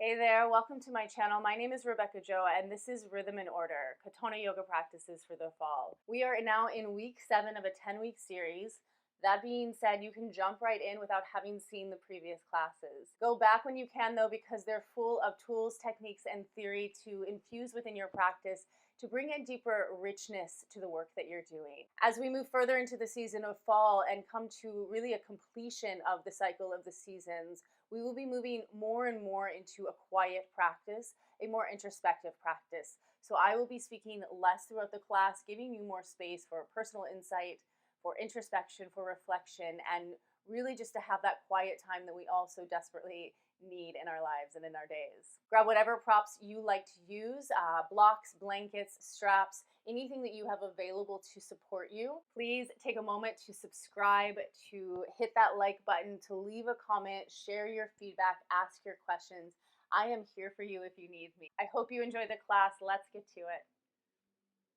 Hey there, welcome to my channel. My name is Rebecca Jo, and this is Rhythm and Order, Katonah Yoga practices for the fall. We are now in week 7 of a 10-week series. That being said, you can jump right in without having seen the previous classes. Go back when you can though, because they're full of tools, techniques, and theory to infuse within your practice to bring a deeper richness to the work that you're doing. As we move further into the season of fall and come to really a completion of the cycle of the seasons, we will be moving more and more into a quiet practice, a more introspective practice. So I will be speaking less throughout the class, giving you more space for personal insight, for introspection, for reflection, and really just to have that quiet time that we all so desperately need in our lives and in our days. Grab whatever props you like to use, blocks, blankets, straps, anything that you have available to support you. Please take a moment to subscribe, to hit that like button, to leave a comment, share your feedback, ask your questions. I am here for you if you need me. I hope you enjoy the class. Let's get to it.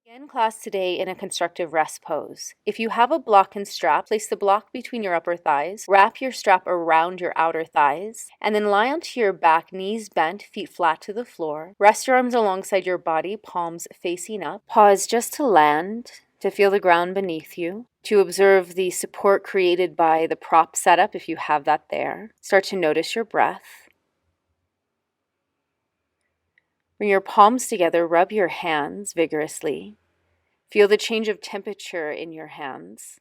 Begin class today in a constructive rest pose. If you have a block and strap, place the block between your upper thighs, wrap your strap around your outer thighs, and then lie onto your back, knees bent, feet flat to the floor. Rest your arms alongside your body, palms facing up. Pause just to land, to feel the ground beneath you, to observe the support created by the prop setup if you have that there. Start to notice your breath. Bring your palms together, rub your hands vigorously. Feel the change of temperature in your hands.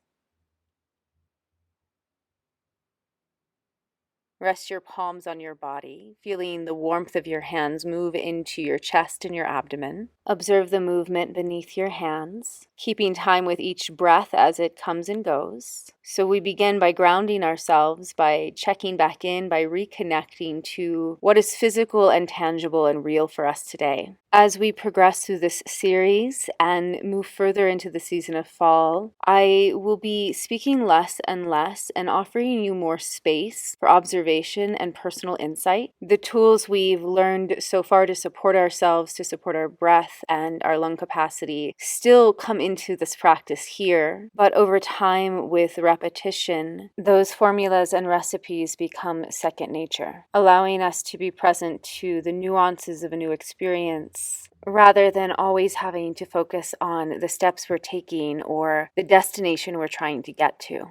Rest your palms on your body, feeling the warmth of your hands move into your chest and your abdomen. Observe the movement beneath your hands, keeping time with each breath as it comes and goes. So we begin by grounding ourselves, by checking back in, by reconnecting to what is physical and tangible and real for us today. As we progress through this series and move further into the season of fall, I will be speaking less and less and offering you more space for observation and personal insight. The tools we've learned so far to support ourselves, to support our breath and our lung capacity, still come into this practice here, but over time with repetition, those formulas and recipes become second nature, allowing us to be present to the nuances of a new experience, rather than always having to focus on the steps we're taking or the destination we're trying to get to.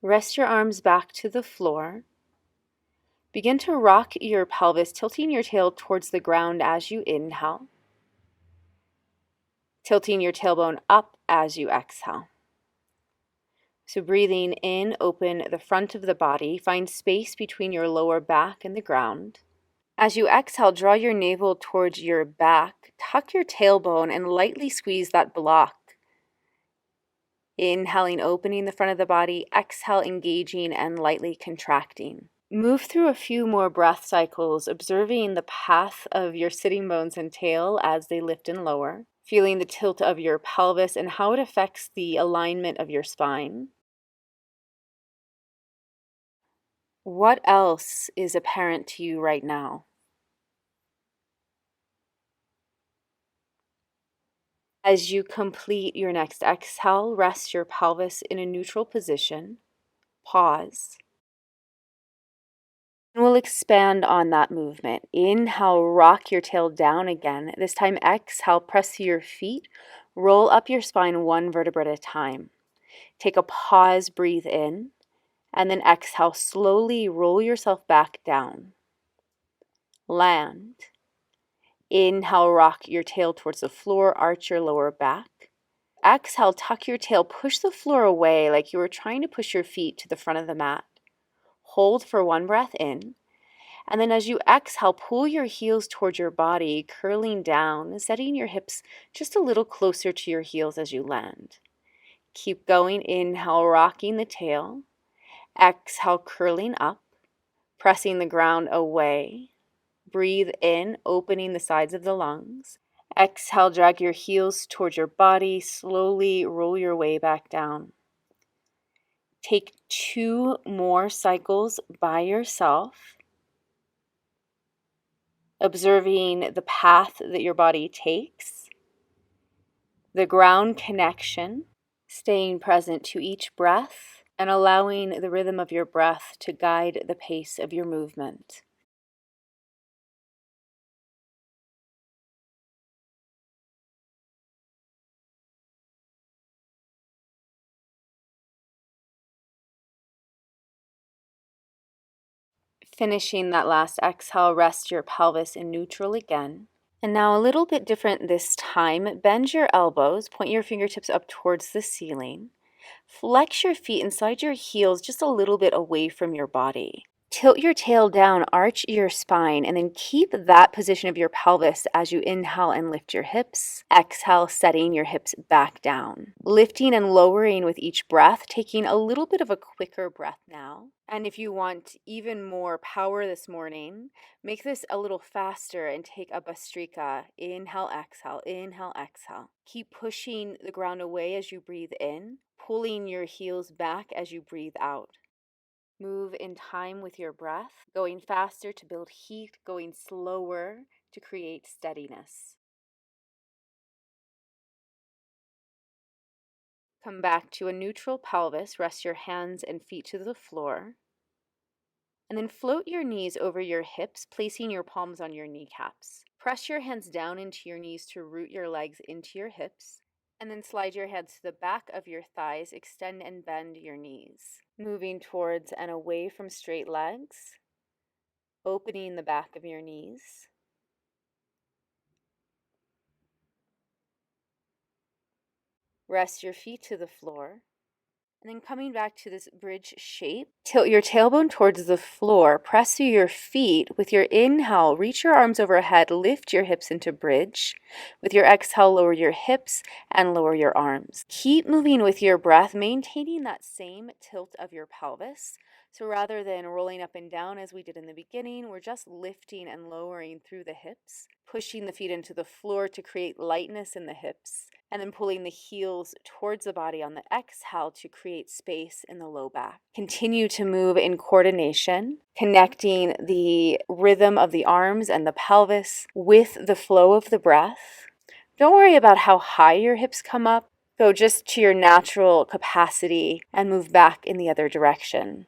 Rest your arms back to the floor. Begin to rock your pelvis, tilting your tail towards the ground as you inhale, tilting your tailbone up as you exhale. So breathing in, open the front of the body, find space between your lower back and the ground. As you exhale, draw your navel towards your back, tuck your tailbone, and lightly squeeze that block. Inhaling, opening the front of the body, exhale, engaging and lightly contracting. Move through a few more breath cycles, observing the path of your sitting bones and tail as they lift and lower, feeling the tilt of your pelvis and how it affects the alignment of your spine. What else is apparent to you right now? As you complete your next exhale, rest your pelvis in a neutral position. Pause. And we'll expand on that movement. Inhale, rock your tail down again. This time, exhale, press to your feet. Roll up your spine one vertebra at a time. Take a pause, breathe in, and then exhale, slowly roll yourself back down. Land. Inhale, rock your tail towards the floor, arch your lower back. Exhale, tuck your tail, push the floor away like you were trying to push your feet to the front of the mat. Hold for one breath in, and then as you exhale, pull your heels towards your body, curling down, setting your hips just a little closer to your heels as you land. Keep going. Inhale, rocking the tail. Exhale, curling up, pressing the ground away. Breathe in, opening the sides of the lungs. Exhale, drag your heels towards your body. Slowly roll your way back down. Take 2 more cycles by yourself, observing the path that your body takes, the ground connection, staying present to each breath and allowing the rhythm of your breath to guide the pace of your movement. Finishing that last exhale, rest your pelvis in neutral again. And now a little bit different this time. Bend your elbows, point your fingertips up towards the ceiling. Flex your feet inside your heels just a little bit away from your body. Tilt your tail down, arch your spine, and then keep that position of your pelvis as you inhale and lift your hips. Exhale, setting your hips back down. Lifting and lowering with each breath, taking a little bit of a quicker breath now. And if you want even more power this morning, make this a little faster and take a Bhastrika. Inhale, exhale, inhale, exhale. Keep pushing the ground away as you breathe in, pulling your heels back as you breathe out. Move in time with your breath, going faster to build heat, going slower to create steadiness. Come back to a neutral pelvis, rest your hands and feet to the floor, and then float your knees over your hips, placing your palms on your kneecaps. Press your hands down into your knees to root your legs into your hips, and then slide your hands to the back of your thighs, extend and bend your knees. Moving towards and away from straight legs, opening the back of your knees. Rest your feet to the floor. And then coming back to this bridge shape, tilt your tailbone towards the floor, press through your feet. With your inhale, reach your arms overhead, lift your hips into bridge. With your exhale, lower your hips and lower your arms. Keep moving with your breath, maintaining that same tilt of your pelvis. So rather than rolling up and down as we did in the beginning, we're just lifting and lowering through the hips, pushing the feet into the floor to create lightness in the hips, and then pulling the heels towards the body on the exhale to create space in the low back. Continue to move in coordination, connecting the rhythm of the arms and the pelvis with the flow of the breath. Don't worry about how high your hips come up. Go just to your natural capacity and move back in the other direction.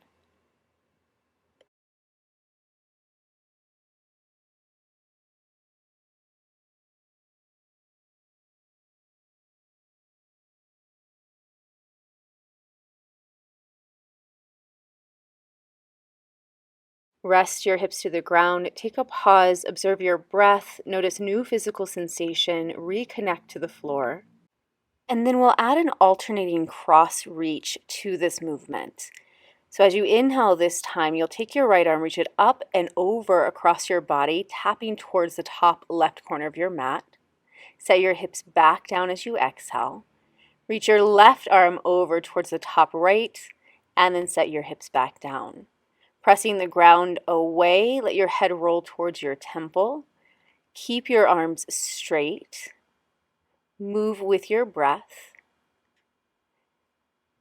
Rest your hips to the ground. Take a pause, observe your breath, notice new physical sensation, reconnect to the floor. And then we'll add an alternating cross reach to this movement. So as you inhale this time, you'll take your right arm, reach it up and over across your body, tapping towards the top left corner of your mat. Set your hips back down as you exhale. Reach your left arm over towards the top right, and then set your hips back down. Pressing the ground away, let your head roll towards your temple. Keep your arms straight. Move with your breath.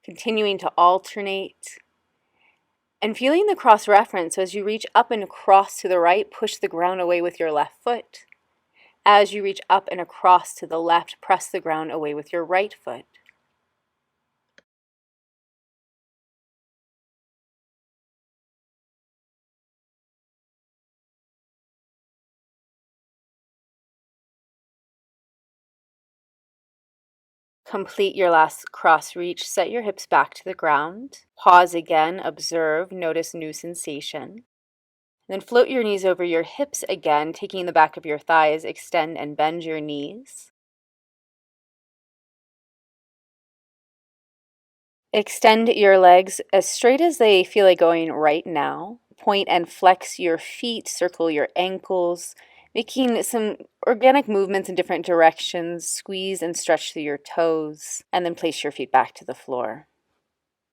Continuing to alternate. And feeling the cross reference, so as you reach up and across to the right, push the ground away with your left foot. As you reach up and across to the left, press the ground away with your right foot. Complete your last cross reach. Set your hips back to the ground. Pause again, observe, notice new sensation. Then float your knees over your hips again, taking the back of your thighs, extend and bend your knees. Extend your legs as straight as they feel like going right now. Point and flex your feet, circle your ankles, making some organic movements in different directions. Squeeze and stretch through your toes, and then place your feet back to the floor.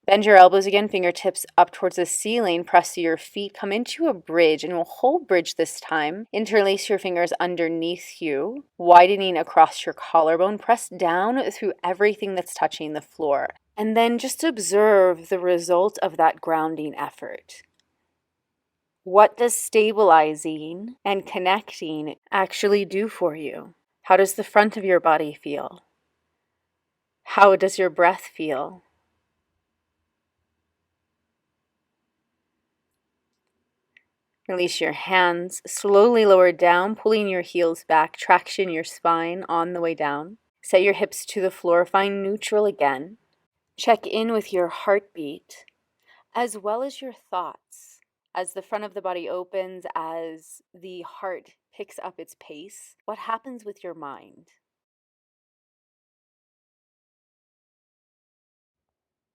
Bend your elbows again, fingertips up towards the ceiling. Press your feet, come into a bridge, and we'll hold bridge this time. Interlace your fingers underneath you, widening across your collarbone. Press down through everything that's touching the floor. And then just observe the result of that grounding effort. What does stabilizing and connecting actually do for you? How does the front of your body feel? How does your breath feel? Release your hands, slowly lower down, pulling your heels back, traction your spine on the way down. Set your hips to the floor, find neutral again. Check in with your heartbeat, as well as your thoughts. As the front of the body opens, as the heart picks up its pace, what happens with your mind?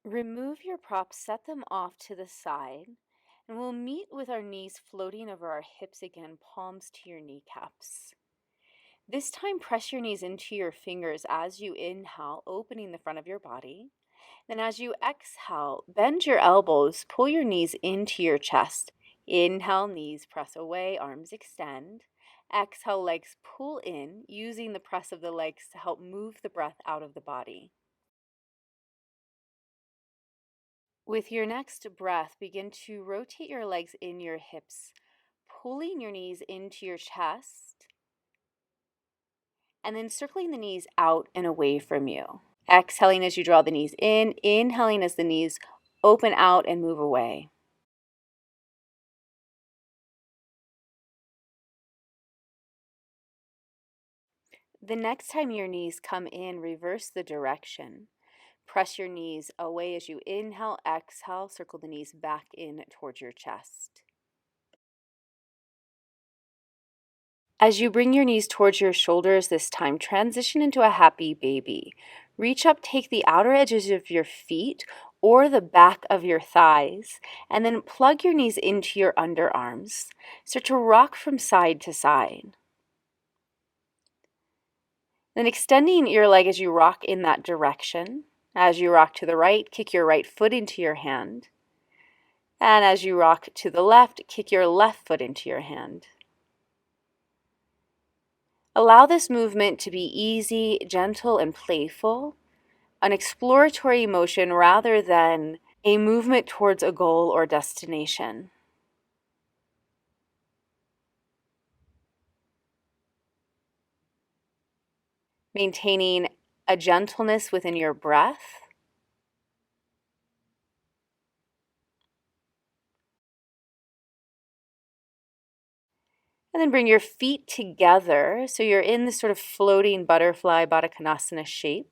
Remove your props, set them off to the side, and we'll meet with our knees floating over our hips again, palms to your kneecaps. This time, press your knees into your fingers as you inhale, opening the front of your body. Then as you exhale, bend your elbows, pull your knees into your chest. Inhale, knees press away, arms extend. Exhale, legs pull in, using the press of the legs to help move the breath out of the body. With your next breath, begin to rotate your legs in your hips, pulling your knees into your chest, and then circling the knees out and away from you. Exhaling as you draw the knees in, inhaling as the knees open out and move away. The next time your knees come in, reverse the direction. Press your knees away as you inhale, exhale, circle the knees back in towards your chest. As you bring your knees towards your shoulders this time, transition into a happy baby. Reach up, take the outer edges of your feet or the back of your thighs, and then plug your knees into your underarms. Start to rock from side to side. Then extending your leg as you rock in that direction. As you rock to the right, kick your right foot into your hand. And as you rock to the left, kick your left foot into your hand. Allow this movement to be easy, gentle, and playful, an exploratory motion rather than a movement towards a goal or destination. Maintaining a gentleness within your breath. And then bring your feet together so you're in this sort of floating butterfly Baddha Konasana shape.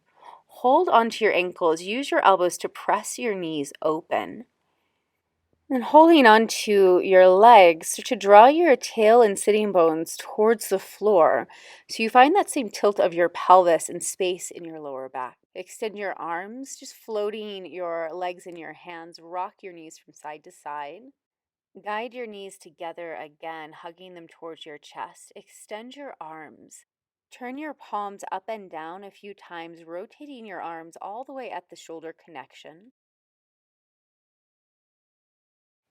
Hold onto your ankles. Use your elbows to press your knees open. And holding onto your legs, start to draw your tail and sitting bones towards the floor so you find that same tilt of your pelvis and space in your lower back. Extend your arms, just floating your legs in your hands. Rock your knees from side to side. Guide your knees together again, hugging them towards your chest. Extend your arms. Turn your palms up and down a few times, rotating your arms all the way at the shoulder connection.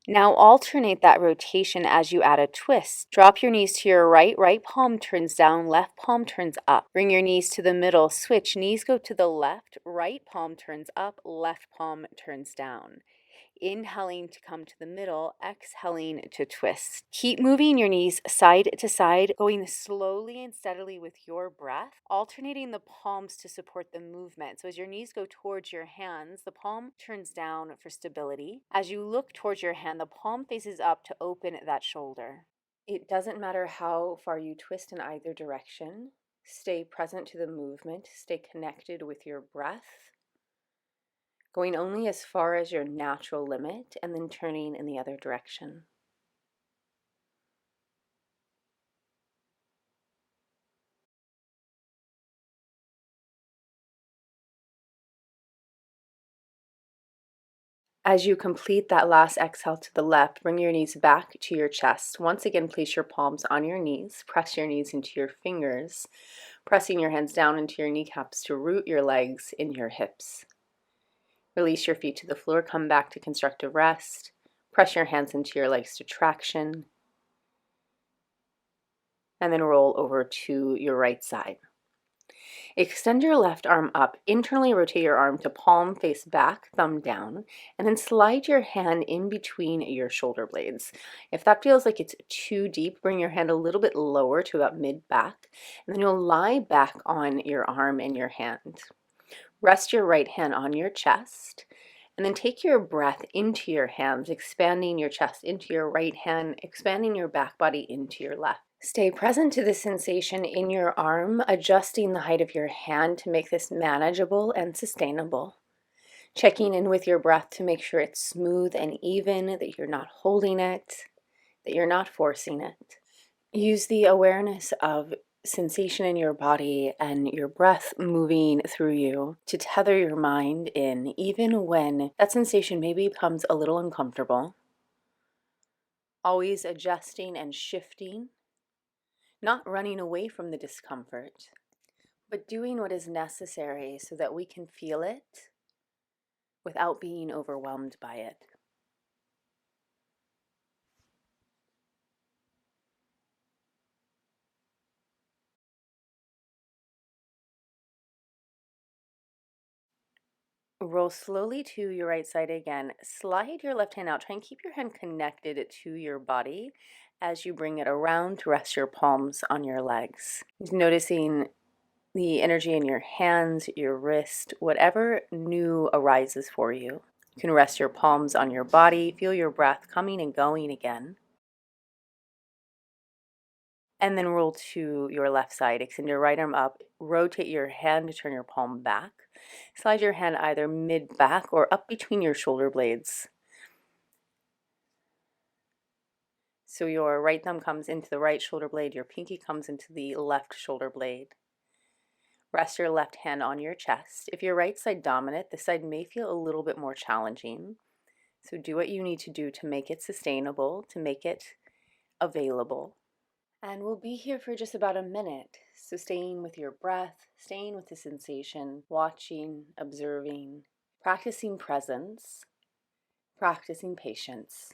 Now alternate that rotation as you add a twist. Drop your knees to your right, right palm turns down, left palm turns up. Bring your knees to the middle, switch, knees go to the left, right palm turns up, left palm turns down. Inhaling to come to the middle, exhaling to twist. Keep moving your knees side to side, going slowly and steadily with your breath, alternating the palms to support the movement. So as your knees go towards your hands, the palm turns down for stability. As you look towards your hand, the palm faces up to open that shoulder. It doesn't matter how far you twist in either direction. Stay present to the movement, stay connected with your breath, going only as far as your natural limit and then turning in the other direction. As you complete that last exhale to the left, bring your knees back to your chest. Once again, place your palms on your knees, press your knees into your fingers, pressing your hands down into your kneecaps to root your legs in your hips. Release your feet to the floor, come back to constructive rest. Press your hands into your legs to traction. And then roll over to your right side. Extend your left arm up, internally rotate your arm to palm face back, thumb down, and then slide your hand in between your shoulder blades. If that feels like it's too deep, bring your hand a little bit lower to about mid-back, and then you'll lie back on your arm and your hand. Rest your right hand on your chest, And then take your breath into your hands, expanding your chest into your right hand, expanding your back body into your left. Stay present to the sensation in your arm, adjusting the height of your hand to make this manageable and sustainable. Checking in with your breath to make sure it's smooth and even, that you're not holding it, that you're not forcing it. Use the awareness of sensation in your body and your breath moving through you to tether your mind in, even when that sensation maybe becomes a little uncomfortable. Always adjusting and shifting, not running away from the discomfort, but doing what is necessary so that we can feel it without being overwhelmed by it. Roll slowly to your right side again. Slide your left hand out. Try and keep your hand connected to your body as you bring it around to rest your palms on your legs. Just noticing the energy in your hands, your wrist, whatever new arises for you. You can rest your palms on your body. Feel your breath coming and going again. And then roll to your left side. Extend your right arm up. Rotate your hand to turn your palm back. Slide your hand either mid-back or up between your shoulder blades. So your right thumb comes into the right shoulder blade, your pinky comes into the left shoulder blade. Rest your left hand on your chest. If you're right side dominant, this side may feel a little bit more challenging. So do what you need to do to make it sustainable, to make it available. And we'll be here for just about a minute. So staying with your breath, staying with the sensation, watching, observing, practicing presence, practicing patience.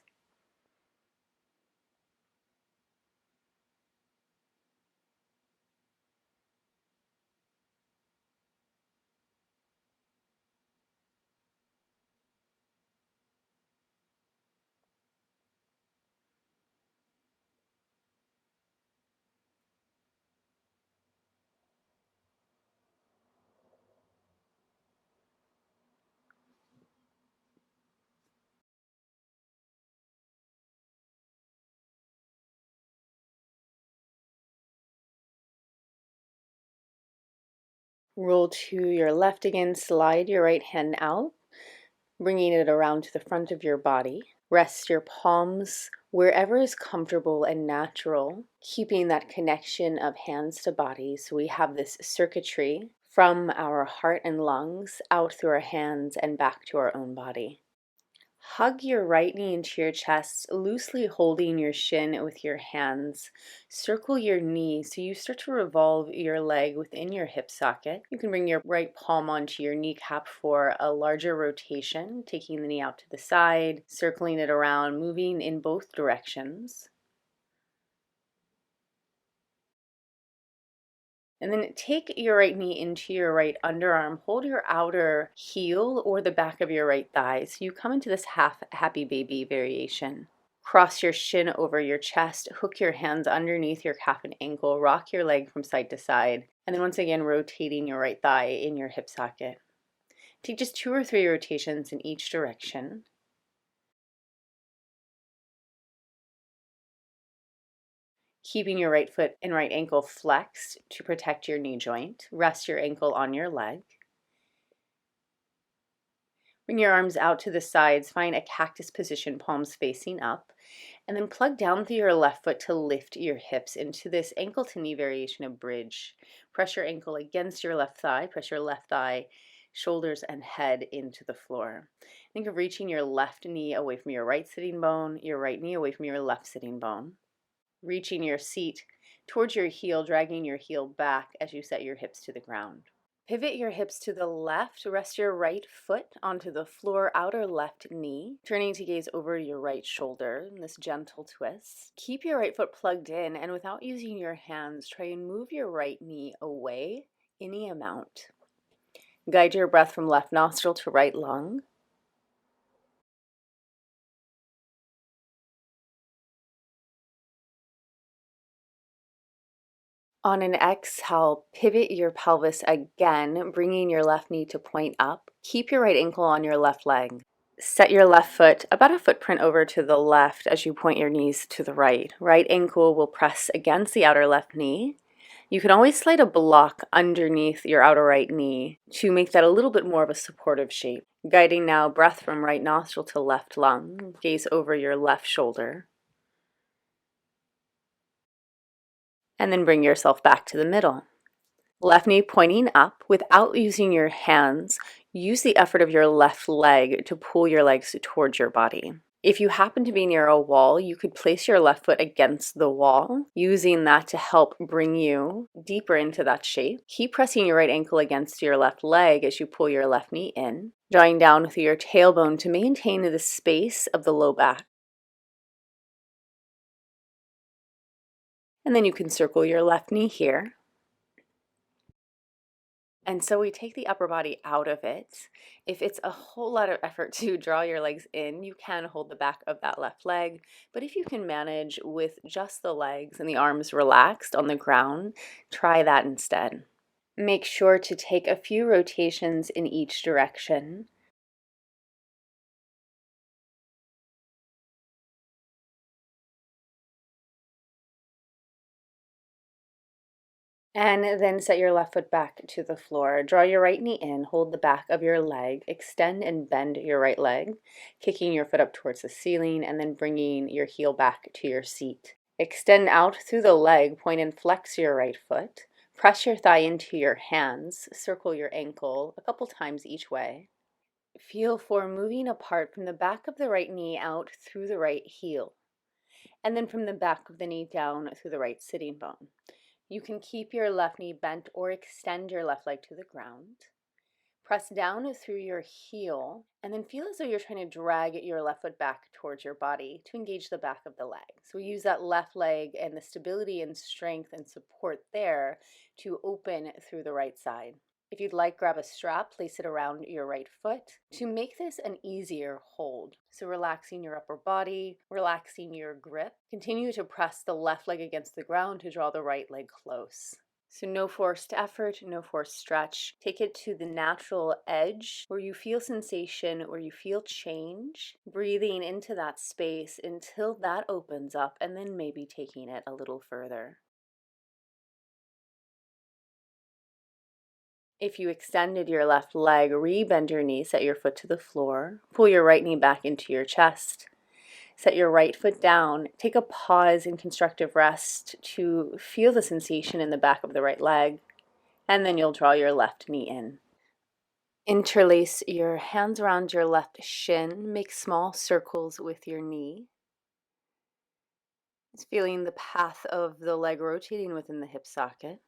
Roll to your left again, slide your right hand out, bringing it around to the front of your body. Rest your palms wherever is comfortable and natural, keeping that connection of hands to body. So we have this circuitry from our heart and lungs out through our hands and back to our own body. Hug your right knee into your chest, loosely holding your shin with your hands. Circle your knee so you start to revolve your leg within your hip socket. You can bring your right palm onto your kneecap for a larger rotation, taking the knee out to the side, circling it around, moving in both directions. And then take your right knee into your right underarm. Hold your outer heel or the back of your right thigh. So you come into this half happy baby variation. Cross your shin over your chest. Hook your hands underneath your calf and ankle. Rock your leg from side to side. And then once again, rotating your right thigh in your hip socket. Take just 2 or 3 rotations in each direction. Keeping your right foot and right ankle flexed to protect your knee joint. Rest your ankle on your leg. Bring your arms out to the sides, find a cactus position, palms facing up, and then plug down through your left foot to lift your hips into this ankle to knee variation of bridge. Press your ankle against your left thigh, press your left thigh, shoulders and head into the floor. Think of reaching your left knee away from your right sitting bone, your right knee away from your left sitting bone. Reaching your seat towards your heel, dragging your heel back as you set your hips to the ground. Pivot your hips to the left, rest your right foot onto the floor, outer left knee, turning to gaze over your right shoulder in this gentle twist. Keep your right foot plugged in, and without using your hands, try and move your right knee away any amount. Guide your breath from left nostril to right lung. On an exhale, pivot your pelvis again, bringing your left knee to point up. Keep your right ankle on your left leg. Set your left foot about a footprint over to the left as you point your knees to the right. Right ankle will press against the outer left knee. You can always slide a block underneath your outer right knee to make that a little bit more of a supportive shape. Guiding now breath from right nostril to left lung. Gaze over your left shoulder. And then bring yourself back to the middle. Left knee pointing up. Without using your hands, use the effort of your left leg to pull your legs towards your body. If you happen to be near a wall, you could place your left foot against the wall, using that to help bring you deeper into that shape. Keep pressing your right ankle against your left leg as you pull your left knee in, drawing down with your tailbone to maintain the space of the low back. And then you can circle your left knee here. And so we take the upper body out of it. If it's a whole lot of effort to draw your legs in, you can hold the back of that left leg. But if you can manage with just the legs and the arms relaxed on the ground, try that instead. Make sure to take a few rotations in each direction. And then set your left foot back to the floor. Draw your right knee in, hold the back of your leg, extend and bend your right leg, kicking your foot up towards the ceiling and then bringing your heel back to your seat. Extend out through the leg, point and flex your right foot. Press your thigh into your hands, circle your ankle a couple times each way. Feel for moving apart from the back of the right knee out through the right heel, and then from the back of the knee down through the right sitting bone. You can keep your left knee bent or extend your left leg to the ground. Press down through your heel and then feel as though you're trying to drag your left foot back towards your body to engage the back of the leg. So we use that left leg and the stability and strength and support there to open through the right side. If you'd like, grab a strap, place it around your right foot to make this an easier hold. So relaxing your upper body, relaxing your grip. Continue to press the left leg against the ground to draw the right leg close. So no forced effort, no forced stretch. Take it to the natural edge where you feel sensation, where you feel change. Breathing into that space until that opens up and then maybe taking it a little further. If you extended your left leg, re-bend your knee, set your foot to the floor, pull your right knee back into your chest, set your right foot down, take a pause in constructive rest to feel the sensation in the back of the right leg, and then you'll draw your left knee in. Interlace your hands around your left shin, make small circles with your knee. It's feeling the path of the leg rotating within the hip socket.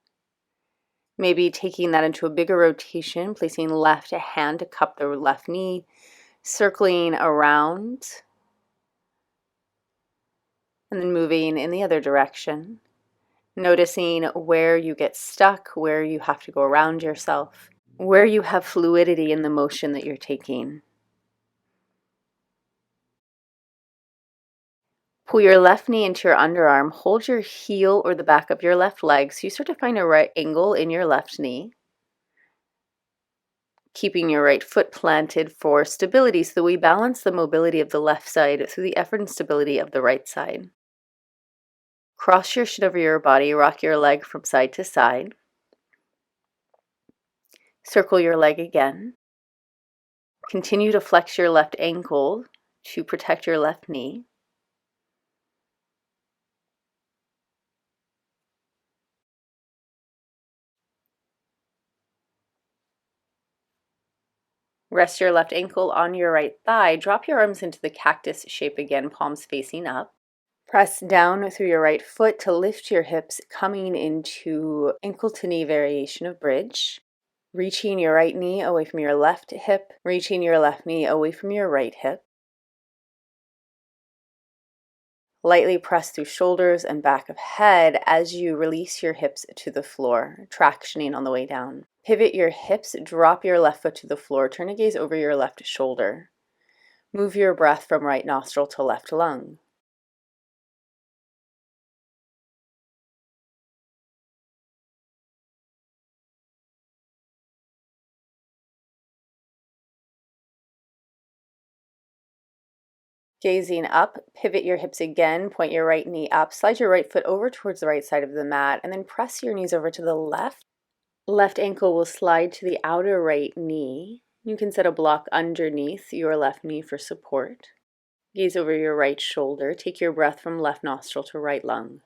Maybe taking that into a bigger rotation, placing left hand to cup the left knee, circling around, and then moving in the other direction. Noticing where you get stuck, where you have to go around yourself, where you have fluidity in the motion that you're taking. Pull your left knee into your underarm. Hold your heel or the back of your left leg so you start to find a right angle in your left knee. Keeping your right foot planted for stability so that we balance the mobility of the left side through the effort and stability of the right side. Cross your shin over your body, rock your leg from side to side. Circle your leg again. Continue to flex your left ankle to protect your left knee. Rest your left ankle on your right thigh. Drop your arms into the cactus shape again, palms facing up. Press down through your right foot to lift your hips, coming into ankle to knee variation of bridge. Reaching your right knee away from your left hip, reaching your left knee away from your right hip. Lightly press through shoulders and back of head as you release your hips to the floor, tractioning on the way down. Pivot your hips, drop your left foot to the floor, turn a gaze over your left shoulder. Move your breath from right nostril to left lung. Gazing up, pivot your hips again, point your right knee up, slide your right foot over towards the right side of the mat, and then press your knees over to the left. Left ankle will slide to the outer right knee. You can set a block underneath your left knee for support. Gaze over your right shoulder. Take your breath from left nostril to right lung.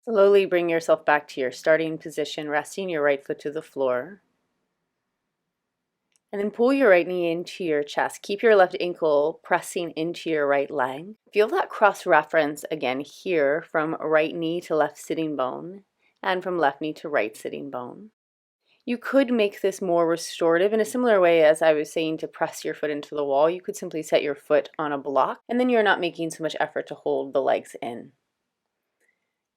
Slowly bring yourself back to your starting position, resting your right foot to the floor. And then pull your right knee into your chest. Keep your left ankle pressing into your right leg. Feel that cross reference again here from right knee to left sitting bone and from left knee to right sitting bone. You could make this more restorative in a similar way as I was saying to press your foot into the wall. You could simply set your foot on a block and then you're not making so much effort to hold the legs in.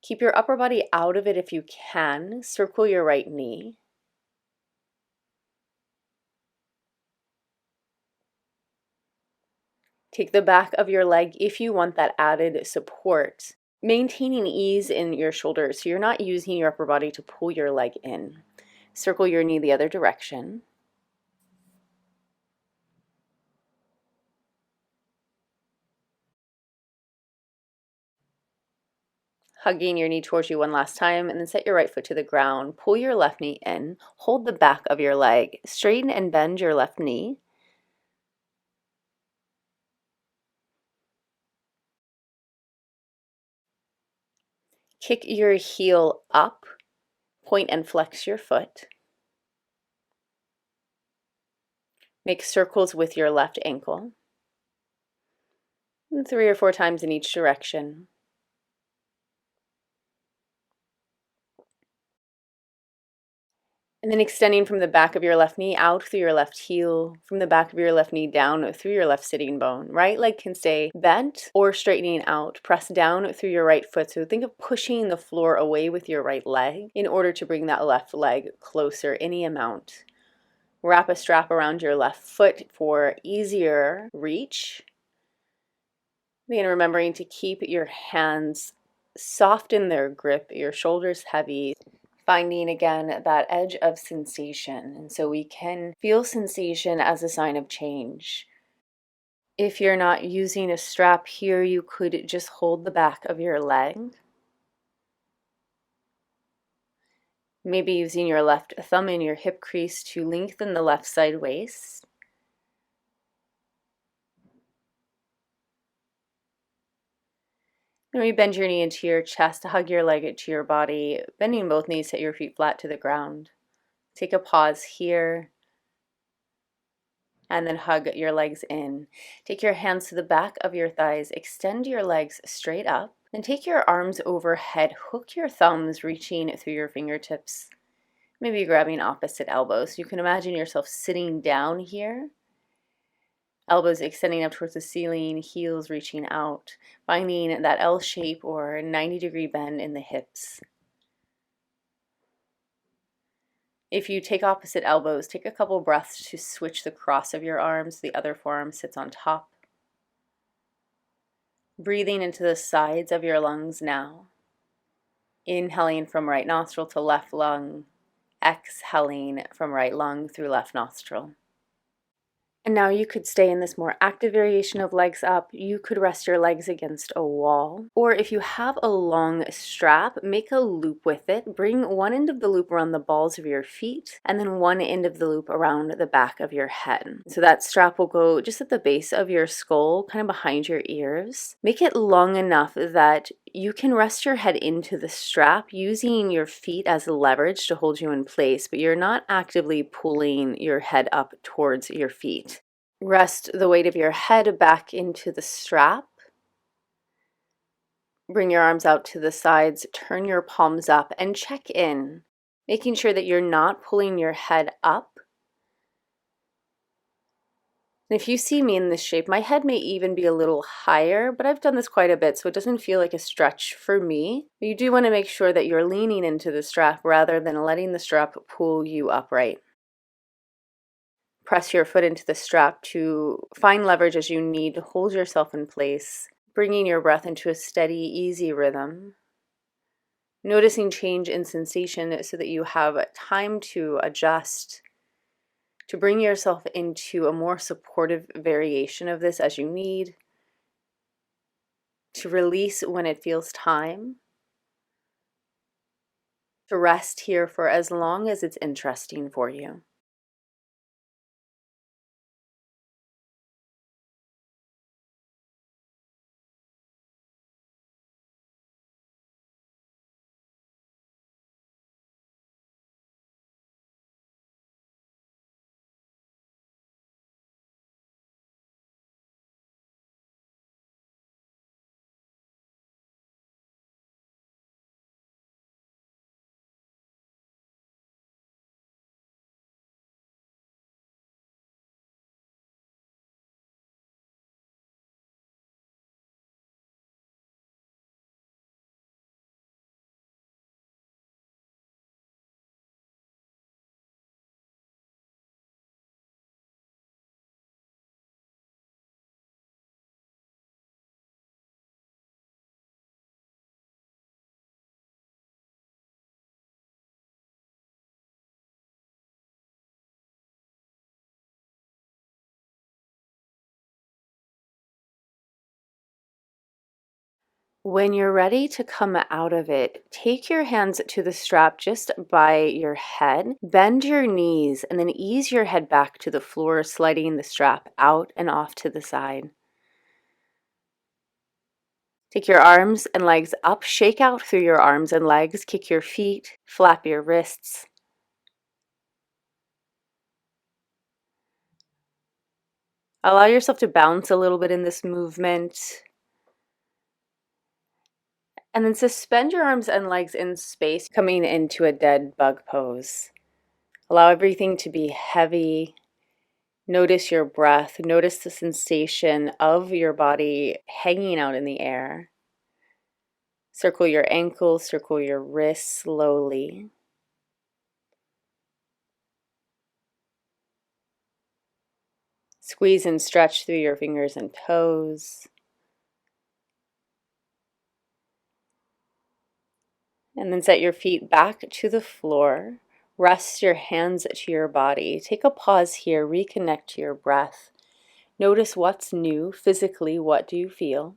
Keep your upper body out of it if you can. Circle your right knee. Take the back of your leg if you want that added support. Maintaining ease in your shoulders so you're not using your upper body to pull your leg in. Circle your knee the other direction. Hugging your knee towards you one last time, and then set your right foot to the ground. Pull your left knee in. Hold the back of your leg. Straighten and bend your left knee. Kick your heel up. Point and flex your foot. Make circles with your left ankle. And 3 or 4 times in each direction. And then extending from the back of your left knee out through your left heel, from the back of your left knee down through your left sitting bone. Right leg can stay bent or straightening out. Press down through your right foot. So think of pushing the floor away with your right leg in order to bring that left leg closer any amount. Wrap a strap around your left foot for easier reach. Again, remembering to keep your hands soft in their grip, your shoulders heavy. Finding again that edge of sensation. And so we can feel sensation as a sign of change. If you're not using a strap here, you could just hold the back of your leg. Maybe using your left thumb in your hip crease to lengthen the left side waist. Then we bend your knee into your chest, hug your leg to your body, bending both knees, set your feet flat to the ground. Take a pause here, and then hug your legs in. Take your hands to the back of your thighs, extend your legs straight up, then take your arms overhead, hook your thumbs reaching through your fingertips, maybe grabbing opposite elbows. You can imagine yourself sitting down here. Elbows extending up towards the ceiling, heels reaching out, finding that L shape or 90-degree bend in the hips. If you take opposite elbows, take a couple breaths to switch the cross of your arms. The other forearm sits on top. Breathing into the sides of your lungs now. Inhaling from right nostril to left lung. Exhaling from right lung through left nostril. And now you could stay in this more active variation of legs up. You could rest your legs against a wall. Or if you have a long strap, make a loop with it. Bring one end of the loop around the balls of your feet and then one end of the loop around the back of your head. So that strap will go just at the base of your skull, kind of behind your ears. Make it long enough that you can rest your head into the strap using your feet as leverage to hold you in place, but you're not actively pulling your head up towards your feet. Rest the weight of your head back into the strap. Bring your arms out to the sides, turn your palms up, and check in, making sure that you're not pulling your head up. And if you see me in this shape, my head may even be a little higher, but I've done this quite a bit, so it doesn't feel like a stretch for me. But you do want to make sure that you're leaning into the strap rather than letting the strap pull you upright. Press your foot into the strap to find leverage as you need to hold yourself in place, bringing your breath into a steady, easy rhythm. Noticing change in sensation so that you have time to adjust, to bring yourself into a more supportive variation of this as you need, to release when it feels time, to rest here for as long as it's interesting for you. When you're ready to come out of it, take your hands to the strap just by your head, bend your knees, and then ease your head back to the floor, sliding the strap out and off to the side. Take your arms and legs up, shake out through your arms and legs, kick your feet, flap your wrists. Allow yourself to bounce a little bit in this movement. And then suspend your arms and legs in space, coming into a dead bug pose. Allow everything to be heavy. Notice your breath. Notice the sensation of your body hanging out in the air. Circle your ankles, circle your wrists slowly. Squeeze and stretch through your fingers and toes. And then set your feet back to the floor. Rest your hands to your body. Take a pause here. Reconnect to your breath. Notice what's new physically. What do you feel?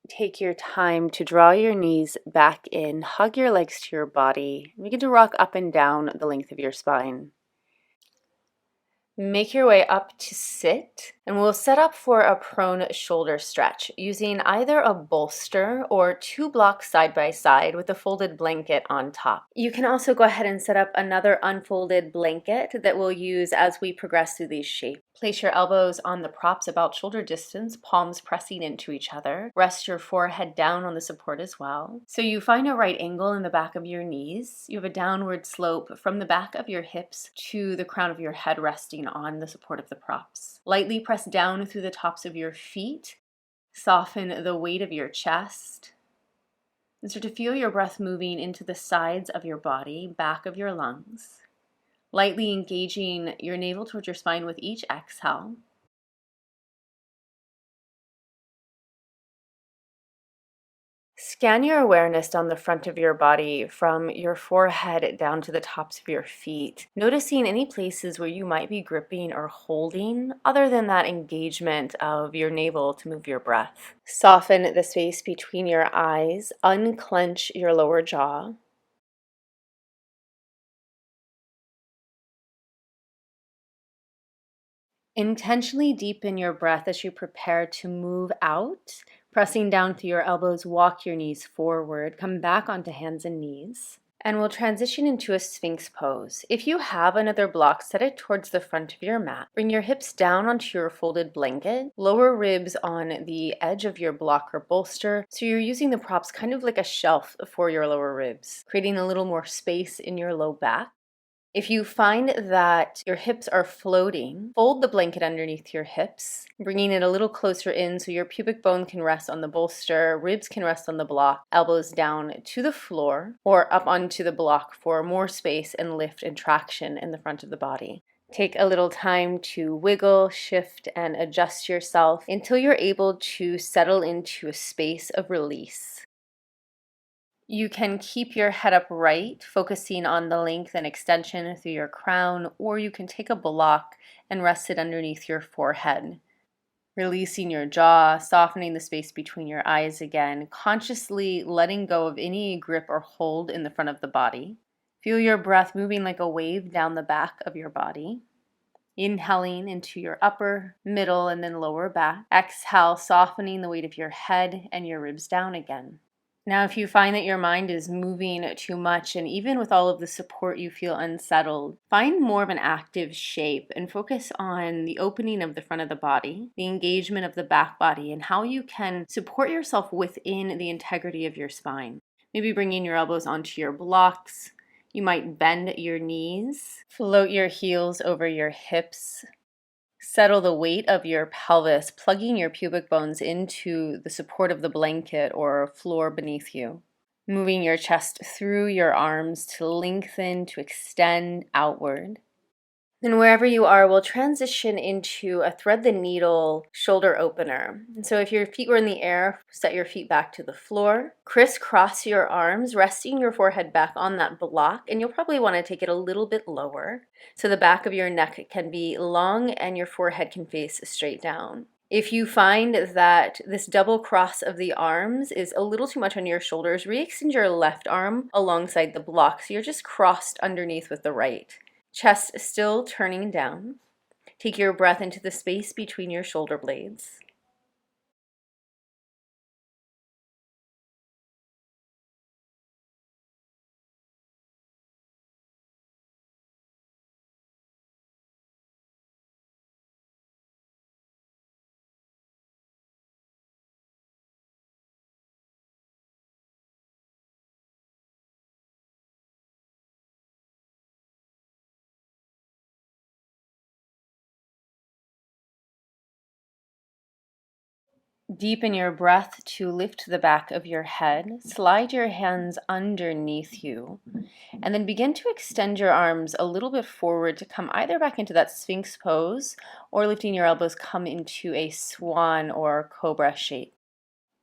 Take your time to draw your knees back in, hug your legs to your body, begin to rock up and down the length of your spine. Make your way up to sit, and we'll set up for a prone shoulder stretch using either a bolster or two blocks side by side with a folded blanket on top. You can also go ahead and set up another unfolded blanket that we'll use as we progress through these shapes. Place your elbows on the props about shoulder distance, palms pressing into each other. Rest your forehead down on the support as well. So you find a right angle in the back of your knees. You have a downward slope from the back of your hips to the crown of your head resting on the support of the props. Lightly press down through the tops of your feet. Soften the weight of your chest. And start to feel your breath moving into the sides of your body, back of your lungs. Lightly engaging your navel towards your spine with each exhale. Scan your awareness down the front of your body from your forehead down to the tops of your feet, noticing any places where you might be gripping or holding other than that engagement of your navel to move your breath. Soften the space between your eyes, unclench your lower jaw. Intentionally deepen your breath as you prepare to move out. Pressing down through your elbows, walk your knees forward, come back onto hands and knees. And we'll transition into a Sphynx pose. If you have another block, set it towards the front of your mat. Bring your hips down onto your folded blanket. Lower ribs on the edge of your block or bolster. So you're using the props kind of like a shelf for your lower ribs, creating a little more space in your low back. If you find that your hips are floating, fold the blanket underneath your hips, bringing it a little closer in so your pubic bone can rest on the bolster, ribs can rest on the block, elbows down to the floor or up onto the block for more space and lift and traction in the front of the body. Take a little time to wiggle, shift, and adjust yourself until you're able to settle into a space of release. You can keep your head upright, focusing on the length and extension through your crown, or you can take a block and rest it underneath your forehead. Releasing your jaw, softening the space between your eyes again, consciously letting go of any grip or hold in the front of the body. Feel your breath moving like a wave down the back of your body. Inhaling into your upper, middle, and then lower back. Exhale, softening the weight of your head and your ribs down again. Now, if you find that your mind is moving too much, and even with all of the support you feel unsettled, find more of an active shape and focus on the opening of the front of the body, the engagement of the back body, and how you can support yourself within the integrity of your spine. Maybe bringing your elbows onto your blocks. You might bend your knees, float your heels over your hips. Settle the weight of your pelvis, plugging your pubic bones into the support of the blanket or floor beneath you. Moving your chest through your arms to lengthen, to extend outward. And wherever you are, we'll transition into a thread the needle shoulder opener. And so if your feet were in the air, set your feet back to the floor. Crisscross your arms, resting your forehead back on that block. And you'll probably want to take it a little bit lower so the back of your neck can be long and your forehead can face straight down. If you find that this double cross of the arms is a little too much on your shoulders, re-extend your left arm alongside the block so you're just crossed underneath with the right. Chest still turning down. Take your breath into the space between your shoulder blades. Deepen your breath to lift the back of your head. Slide your hands underneath you. And then begin to extend your arms a little bit forward to come either back into that Sphynx Pose or lifting your elbows, come into a swan or cobra shape.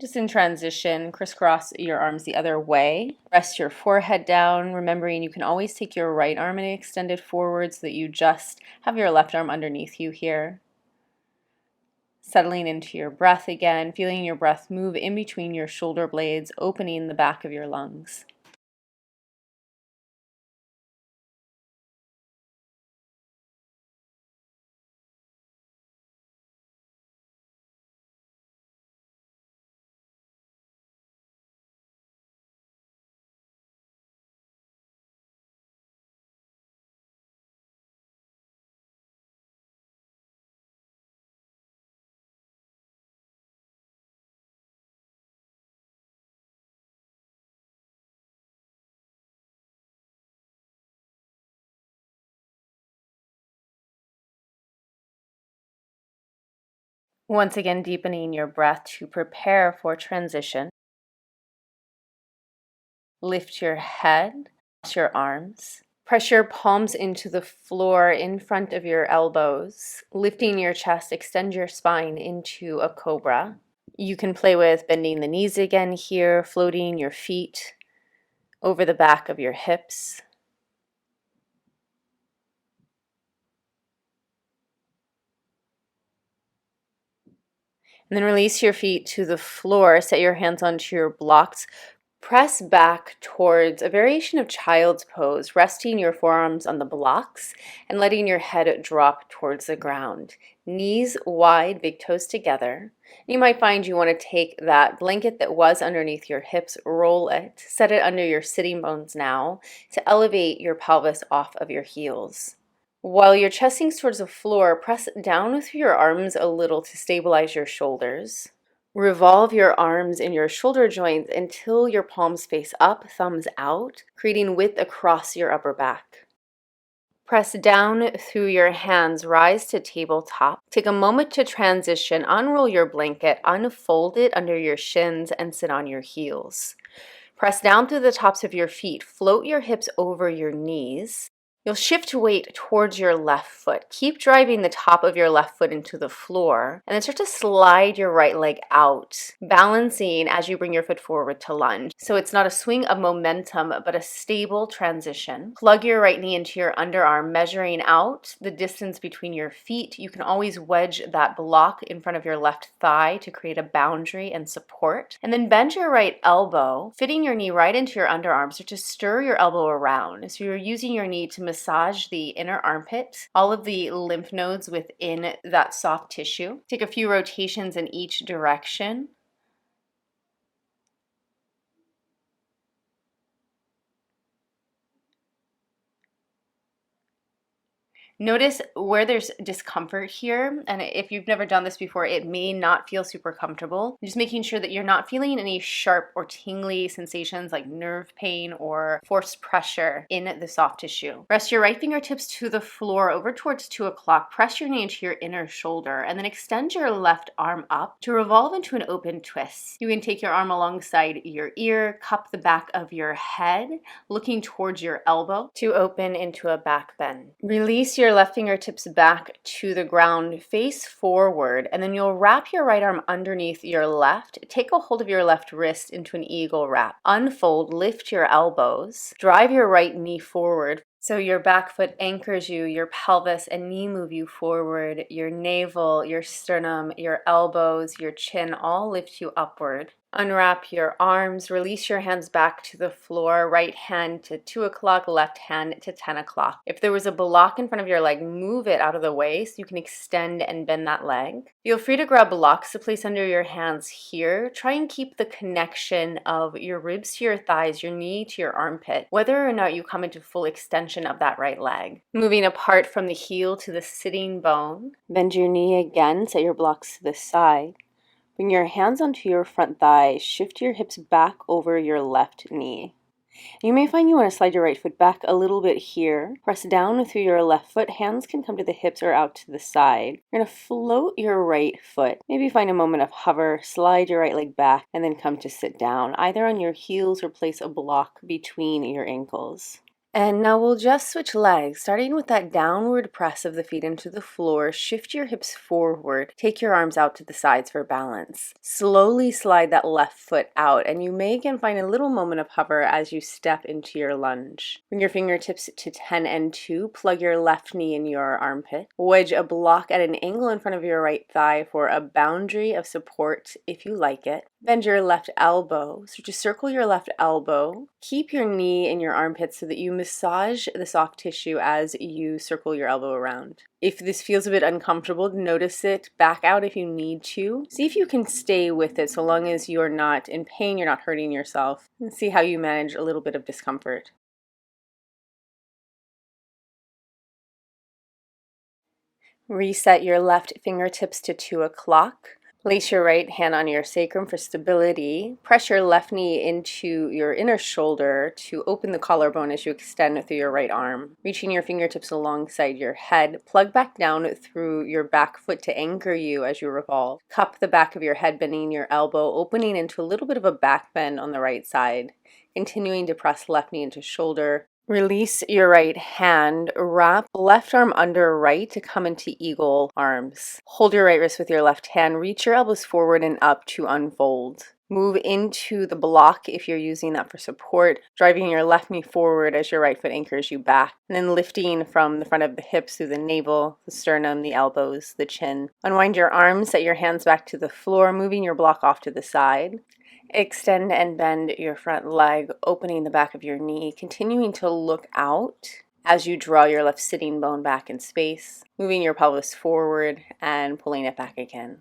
Just in transition, crisscross your arms the other way. Rest your forehead down, remembering you can always take your right arm and extend it forward so that you just have your left arm underneath you here. Settling into your breath again, feeling your breath move in between your shoulder blades, opening the back of your lungs. Once again, deepening your breath to prepare for transition. Lift your head, cross your arms. Press your palms into the floor in front of your elbows. Lifting your chest, extend your spine into a cobra. You can play with bending the knees again here, floating your feet over the back of your hips. And then release your feet to the floor. Set your hands onto your blocks. Press back towards a variation of child's pose, resting your forearms on the blocks and letting your head drop towards the ground. Knees wide, big toes together. You might find you want to take that blanket that was underneath your hips, roll it, set it under your sitting bones now to elevate your pelvis off of your heels. While your chest sinks towards the floor, press down with your arms a little to stabilize your shoulders. Revolve your arms in your shoulder joints until your palms face up, thumbs out, creating width across your upper back. Press down through your hands, rise to tabletop. Take a moment to transition, unroll your blanket, unfold it under your shins, and sit on your heels. Press down through the tops of your feet, float your hips over your knees. You'll shift weight towards your left foot. Keep driving the top of your left foot into the floor, and then start to slide your right leg out, balancing as you bring your foot forward to lunge. So it's not a swing of momentum, but a stable transition. Plug your right knee into your underarm, measuring out the distance between your feet. You can always wedge that block in front of your left thigh to create a boundary and support. And then bend your right elbow, fitting your knee right into your underarm. Start to stir your elbow around. So you're using your knee to massage the inner armpit, all of the lymph nodes within that soft tissue. Take a few rotations in each direction. Notice where there's discomfort here, and if you've never done this before, it may not feel super comfortable. Just making sure that you're not feeling any sharp or tingly sensations like nerve pain or forced pressure in the soft tissue. Rest your right fingertips to the floor over towards 2 o'clock. Press your knee into your inner shoulder, and then extend your left arm up to revolve into an open twist. You can take your arm alongside your ear, cup the back of your head, looking towards your elbow to open into a back bend. Release your left fingertips back to the ground, face forward, and then you'll wrap your right arm underneath your left. Take a hold of your left wrist into an eagle wrap. Unfold, lift your elbows, drive your right knee forward. So your back foot anchors you, your pelvis and knee move you forward, your navel, your sternum, your elbows, your chin all lift you upward. Unwrap your arms, release your hands back to the floor, right hand to 2 o'clock, left hand to 10 o'clock. If there was a block in front of your leg, move it out of the way so you can extend and bend that leg. Feel free to grab blocks to place under your hands here. Try and keep the connection of your ribs to your thighs, your knee to your armpit, whether or not you come into full extension of that right leg. Moving apart from the heel to the sitting bone. Bend your knee again, set your blocks to the side. Bring your hands onto your front thigh, shift your hips back over your left knee. You may find you want to slide your right foot back a little bit here. Press down through your left foot. Hands can come to the hips or out to the side. You're going to float your right foot. Maybe find a moment of hover, slide your right leg back, and then come to sit down, either on your heels or place a block between your ankles. And now we'll just switch legs, starting with that downward press of the feet into the floor. Shift your hips forward. Take your arms out to the sides for balance. Slowly slide that left foot out, and you may again find a little moment of hover as you step into your lunge. Bring your fingertips to 10 and 2. Plug your left knee in your armpit. Wedge a block at an angle in front of your right thigh for a boundary of support if you like it. Bend your left elbow. So just circle your left elbow. Keep your knee in your armpit so that you massage the soft tissue as you circle your elbow around. If this feels a bit uncomfortable, notice it. Back out if you need to. See if you can stay with it so long as you're not in pain, you're not hurting yourself. And see how you manage a little bit of discomfort. Reset your left fingertips to 2 o'clock. Place your right hand on your sacrum for stability. Press your left knee into your inner shoulder to open the collarbone as you extend through your right arm. Reaching your fingertips alongside your head. Plug back down through your back foot to anchor you as you revolve. Cup the back of your head, bending your elbow, opening into a little bit of a back bend on the right side. Continuing to press left knee into shoulder. Release your right hand, wrap left arm under right to come into eagle arms. Hold your right wrist with your left hand, reach your elbows forward and up to unfold. Move into the block if you're using that for support, driving your left knee forward as your right foot anchors you back, and then lifting from the front of the hips through the navel, the sternum, the elbows, the chin. Unwind your arms, set your hands back to the floor, moving your block off to the side. Extend and bend your front leg, opening the back of your knee, continuing to look out as you draw your left sitting bone back in space, moving your pelvis forward and pulling it back again.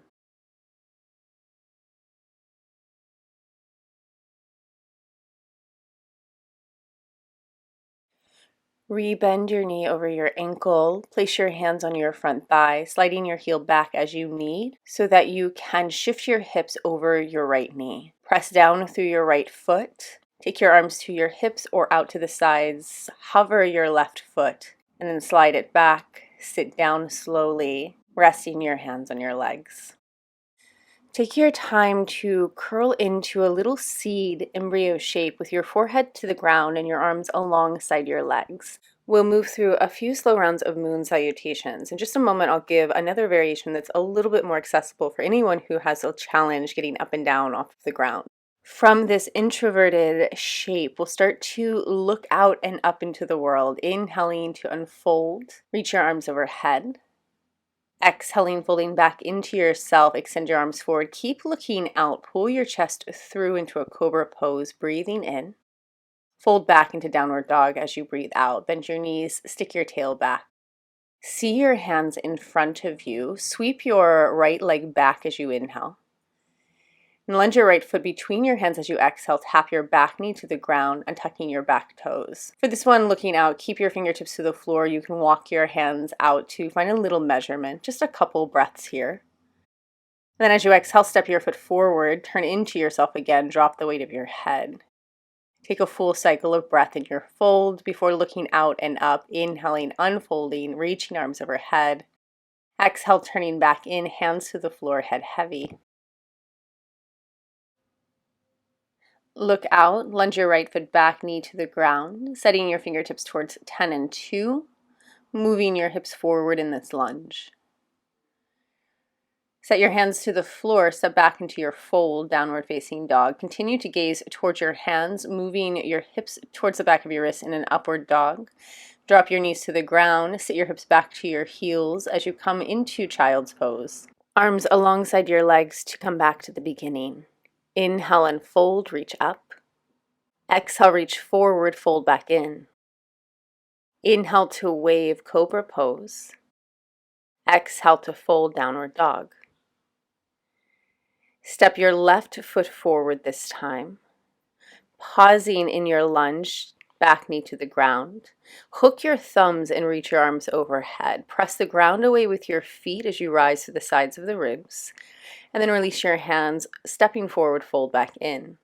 Rebend your knee over your ankle, place your hands on your front thigh, sliding your heel back as you need so that you can shift your hips over your right knee. Press down through your right foot, take your arms to your hips or out to the sides, hover your left foot. And then slide it back, sit down slowly, resting your hands on your legs. Take your time to curl into a little seed embryo shape with your forehead to the ground and your arms alongside your legs. We'll move through a few slow rounds of moon salutations. In just a moment, I'll give another variation that's a little bit more accessible for anyone who has a challenge getting up and down off of the ground. From this introverted shape, we'll start to look out and up into the world, inhaling to unfold, reach your arms overhead. Exhaling, folding back into yourself, extend your arms forward. Keep looking out. Pull your chest through into a Cobra Pose, breathing in. Fold back into Downward Dog as you breathe out. Bend your knees, stick your tail back. See your hands in front of you. Sweep your right leg back as you inhale. And lunge your right foot between your hands as you exhale. Tap your back knee to the ground and tucking your back toes. For this one, looking out, keep your fingertips to the floor. You can walk your hands out to find a little measurement, just a couple breaths here. And then as you exhale, step your foot forward, turn into yourself again, drop the weight of your head. Take a full cycle of breath in your fold before looking out and up, inhaling, unfolding, reaching arms overhead. Exhale, turning back in, hands to the floor, head heavy. Look out, lunge your right foot back, knee to the ground, setting your fingertips towards 10 and 2, moving your hips forward in this lunge. Set your hands to the floor, step back into your fold, downward facing dog. Continue to gaze towards your hands, moving your hips towards the back of your wrists in an upward dog. Drop your knees to the ground, sit your hips back to your heels as you come into child's pose. Arms alongside your legs to come back to the beginning. Inhale and fold, reach up. Exhale, reach forward, fold back in. Inhale to wave, Cobra Pose. Exhale to fold, Downward Dog. Step your left foot forward this time. Pausing in your lunge, back knee to the ground. Hook your thumbs and reach your arms overhead. Press the ground away with your feet as you rise to the sides of the ribs. And then release your hands, stepping forward, fold back in.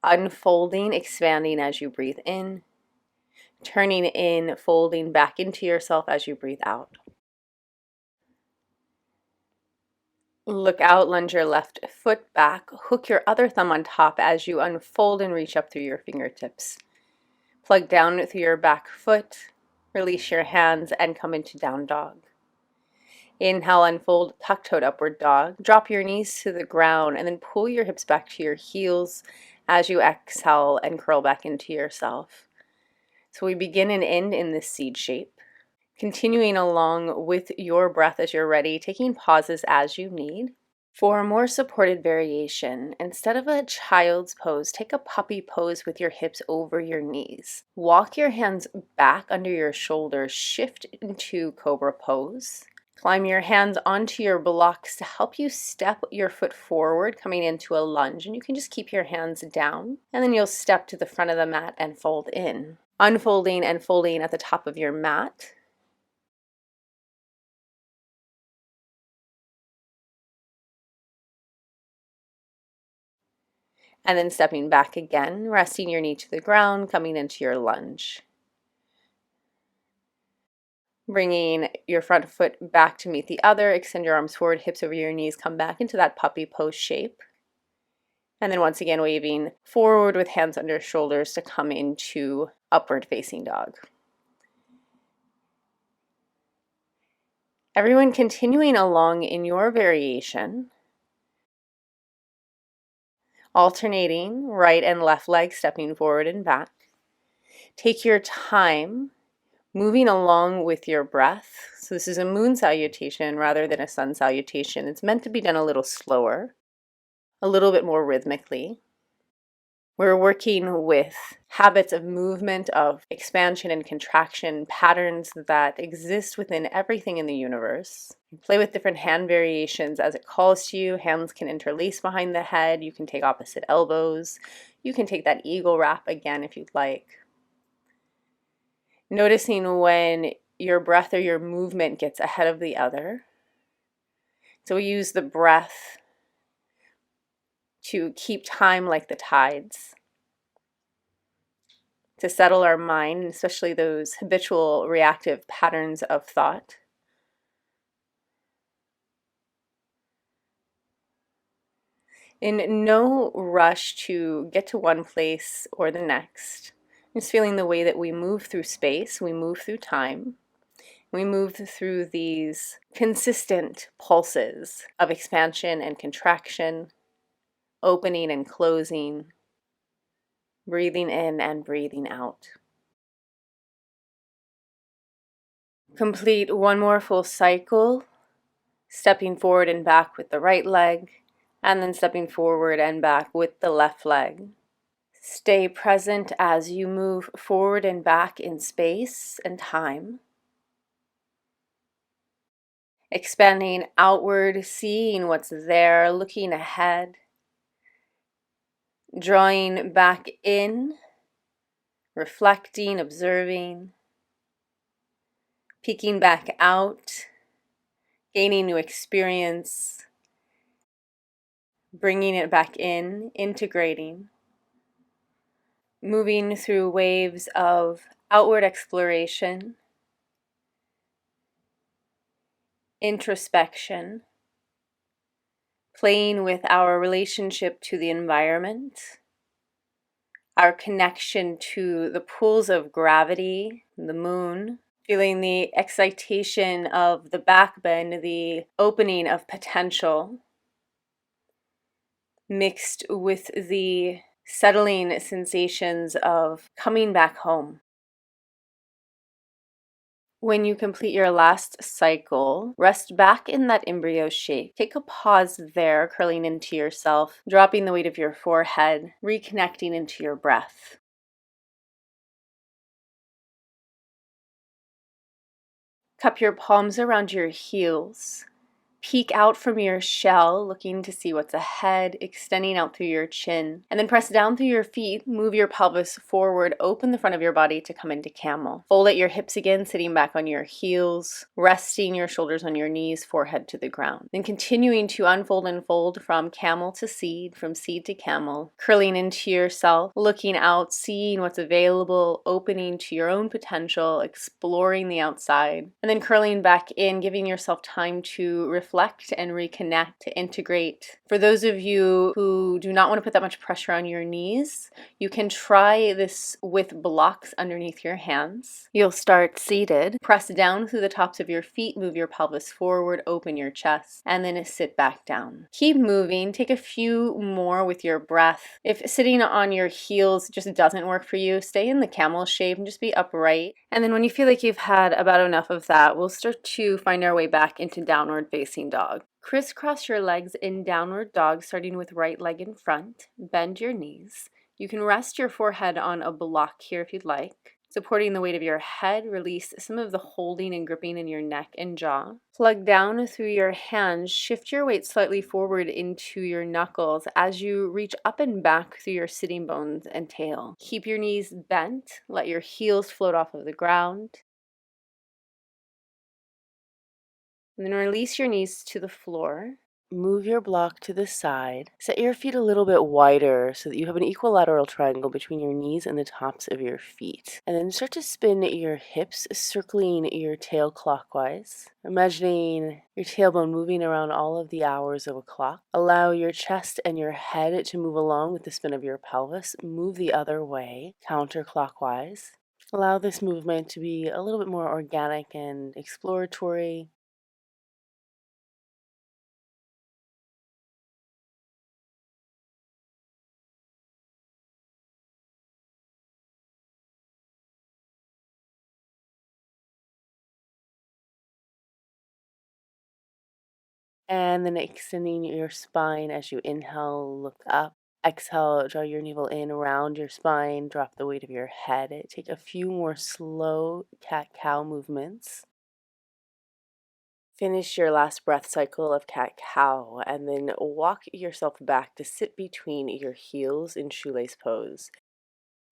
Unfolding, expanding as you breathe in. Turning in, folding back into yourself as you breathe out. Look out, lunge your left foot back. Hook your other thumb on top as you unfold and reach up through your fingertips. Plug down through your back foot. Release your hands and come into down dog. Inhale, unfold, tuck-toed upward dog. Drop your knees to the ground and then pull your hips back to your heels as you exhale and curl back into yourself. So we begin and end in this seed shape. Continuing along with your breath as you're ready, taking pauses as you need. For a more supported variation, instead of a child's pose, take a puppy pose with your hips over your knees. Walk your hands back under your shoulders, shift into Cobra Pose. Climb your hands onto your blocks to help you step your foot forward, coming into a lunge. And you can just keep your hands down. And then you'll step to the front of the mat and fold in. Unfolding and folding at the top of your mat. And then stepping back again, resting your knee to the ground, coming into your lunge. Bringing your front foot back to meet the other, extend your arms forward, hips over your knees, come back into that puppy pose shape. And then once again, waving forward with hands under shoulders to come into upward facing dog. Everyone continuing along in your variation, alternating right and left leg, stepping forward and back. Take your time moving along with your breath. So this is a moon salutation rather than a sun salutation. It's meant to be done a little slower, a little bit more rhythmically. We're working with habits of movement, of expansion and contraction, patterns that exist within everything in the universe. Play with different hand variations as it calls to you. Hands can interlace behind the head. You can take opposite elbows. You can take that eagle wrap again if you'd like. Noticing when your breath or your movement gets ahead of the other. So we use the breath to keep time like the tides. to settle our mind, especially those habitual reactive patterns of thought. In no rush to get to one place or the next. Just feeling the way that we move through space, we move through time, we move through these consistent pulses of expansion and contraction, opening and closing, breathing in and breathing out. Complete one more full cycle, stepping forward and back with the right leg, and then stepping forward and back with the left leg. Stay present as you move forward and back in space and time. Expanding outward, seeing what's there, looking ahead. Drawing back in, reflecting, observing. Peeking back out, gaining new experience. Bringing it back in, integrating. Moving through waves of outward exploration, introspection, playing with our relationship to the environment, our connection to the pools of gravity, the moon, feeling the excitation of the backbend, the opening of potential, mixed with the settling sensations of coming back home. When you complete your last cycle, rest back in that embryo shape. Take a pause there, curling into yourself, dropping the weight of your forehead, reconnecting into your breath. Cup your palms around your heels. Peek out from your shell, looking to see what's ahead, extending out through your chin. And then press down through your feet, move your pelvis forward, open the front of your body to come into camel. Fold at your hips again, sitting back on your heels, resting your shoulders on your knees, forehead to the ground. Then continuing to unfold and fold from camel to seed, from seed to camel, curling into yourself, looking out, seeing what's available, opening to your own potential, exploring the outside, and then curling back in, giving yourself time to reflect and reconnect, to integrate. For those of you who do not want to put that much pressure on your knees, you can try this with blocks underneath your hands. You'll start seated, press down through the tops of your feet, move your pelvis forward, open your chest, and then sit back down. Keep moving, take a few more with your breath. If sitting on your heels just doesn't work for you, stay in the camel shape and just be upright. And then when you feel like you've had about enough of that, we'll start to find our way back into downward facing dog. Crisscross your legs in downward dog, starting with right leg in front. Bend your knees. You can rest your forehead on a block here if you'd like. Supporting the weight of your head, release some of the holding and gripping in your neck and jaw. Plug down through your hands. Shift your weight slightly forward into your knuckles as you reach up and back through your sitting bones and tail. Keep your knees bent. Let your heels float off of the ground. And then release your knees to the floor. Move your block to the side. Set your feet a little bit wider so that you have an equilateral triangle between your knees and the tops of your feet. And then start to spin your hips, circling your tail clockwise. Imagining your tailbone moving around all of the hours of a clock. Allow your chest and your head to move along with the spin of your pelvis. Move the other way, counterclockwise. Allow this movement to be a little bit more organic and exploratory. And then extending your spine as you inhale, look up. Exhale, draw your navel in around your spine, drop the weight of your head. Take a few more slow cat-cow movements. Finish your last breath cycle of cat-cow and then walk yourself back to sit between your heels in shoelace pose.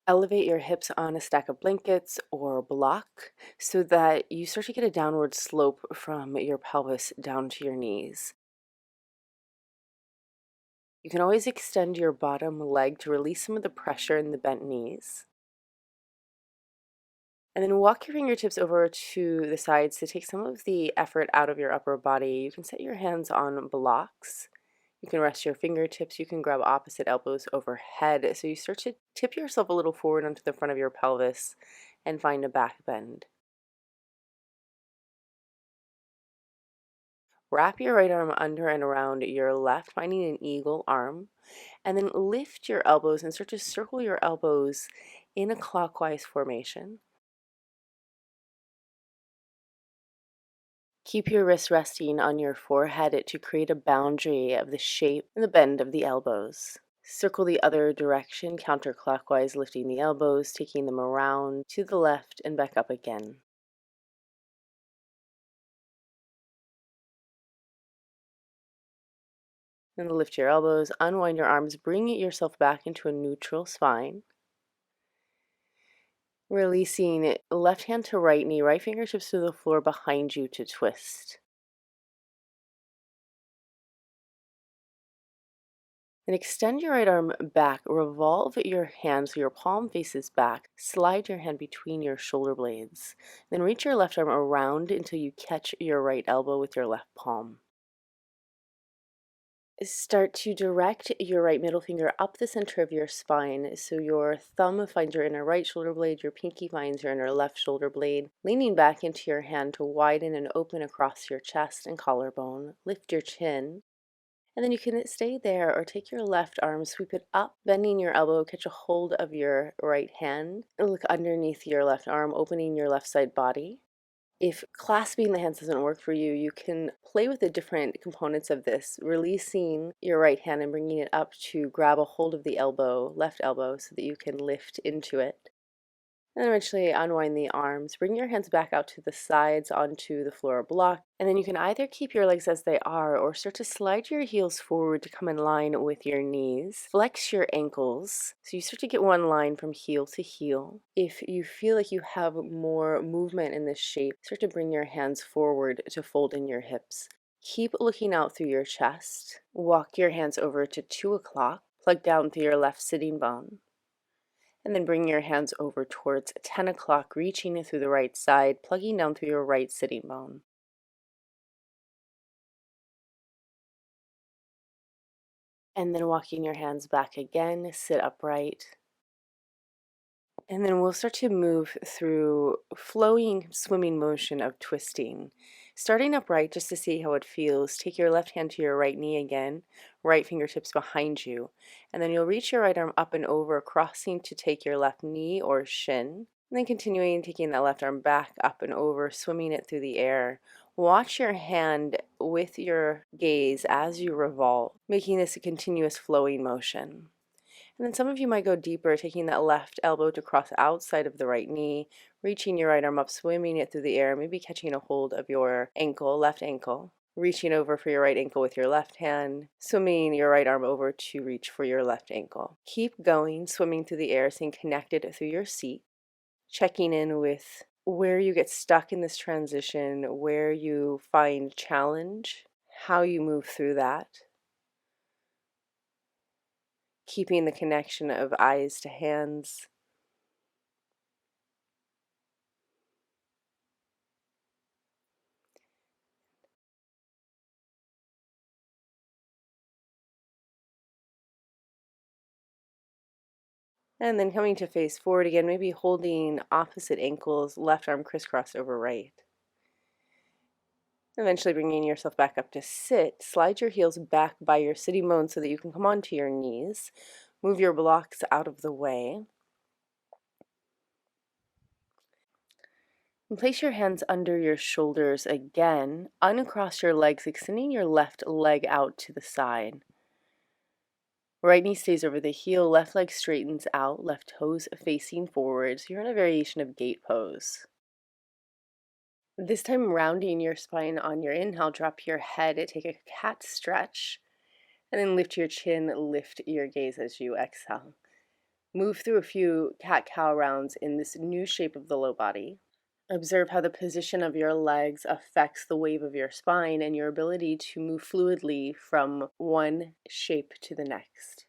Elevate your hips on a stack of blankets or block so that you start to get a downward slope from your pelvis down to your knees. You can always extend your bottom leg to release some of the pressure in the bent knees. And then walk your fingertips over to the sides to take some of the effort out of your upper body. You can set your hands on blocks. You can rest your fingertips. You can grab opposite elbows overhead. So you start to tip yourself a little forward onto the front of your pelvis and find a back bend. Wrap your right arm under and around your left, finding an eagle arm. And then lift your elbows and start to circle your elbows in a clockwise formation. Keep your wrists resting on your forehead to create a boundary of the shape and the bend of the elbows. Circle the other direction, counterclockwise, lifting the elbows, taking them around to the left and back up again. And lift your elbows, unwind your arms, bring yourself back into a neutral spine. Releasing left hand to right knee, right fingertips to the floor behind you to twist. And extend your right arm back, revolve your hand so your palm faces back, slide your hand between your shoulder blades. Then reach your left arm around until you catch your right elbow with your left palm. Start to direct your right middle finger up the center of your spine so your thumb finds your inner right shoulder blade, your pinky finds your inner left shoulder blade, leaning back into your hand to widen and open across your chest and collarbone. Lift your chin, and then you can stay there or take your left arm, sweep it up, bending your elbow, catch a hold of your right hand, and look underneath your left arm, opening your left side body. If clasping the hands doesn't work for you, you can play with the different components of this, releasing your right hand and bringing it up to grab a hold of the elbow, left elbow, so that you can lift into it. And then eventually unwind the arms. Bring your hands back out to the sides onto the floor block. And then you can either keep your legs as they are or start to slide your heels forward to come in line with your knees. Flex your ankles. So you start to get one line from heel to heel. If you feel like you have more movement in this shape, start to bring your hands forward to fold in your hips. Keep looking out through your chest. Walk your hands over to 2 o'clock. Plug down through your left sitting bone. And then bring your hands over towards 10 o'clock, reaching through the right side, plugging down through your right sitting bone. And then walking your hands back again, sit upright. And then we'll start to move through flowing, swimming motion of twisting. Starting upright just to see how it feels. Take your left hand to your right knee again, right fingertips behind you. And then you'll reach your right arm up and over, crossing to take your left knee or shin. And then continuing, taking that left arm back, up and over, swimming it through the air. Watch your hand with your gaze as you revolve, making this a continuous flowing motion. And then some of you might go deeper, taking that left elbow to cross outside of the right knee, reaching your right arm up, swimming it through the air, maybe catching a hold of your ankle, left ankle, reaching over for your right ankle with your left hand, swimming your right arm over to reach for your left ankle. Keep going, swimming through the air, staying connected through your seat, checking in with where you get stuck in this transition, where you find challenge, how you move through that. Keeping the connection of eyes to hands. And then coming to face forward again, maybe holding opposite ankles, left arm crisscrossed over right. Eventually bringing yourself back up to sit. Slide your heels back by your sitting bones so that you can come onto your knees. Move your blocks out of the way. And place your hands under your shoulders again. Uncross your legs, extending your left leg out to the side. Right knee stays over the heel, left leg straightens out, left toes facing forward. So you're in a variation of gate pose. This time rounding your spine on your inhale, drop your head, take a cat stretch, and then lift your chin, lift your gaze as you exhale. Move through a few cat-cow rounds in this new shape of the low body. Observe how the position of your legs affects the wave of your spine and your ability to move fluidly from one shape to the next.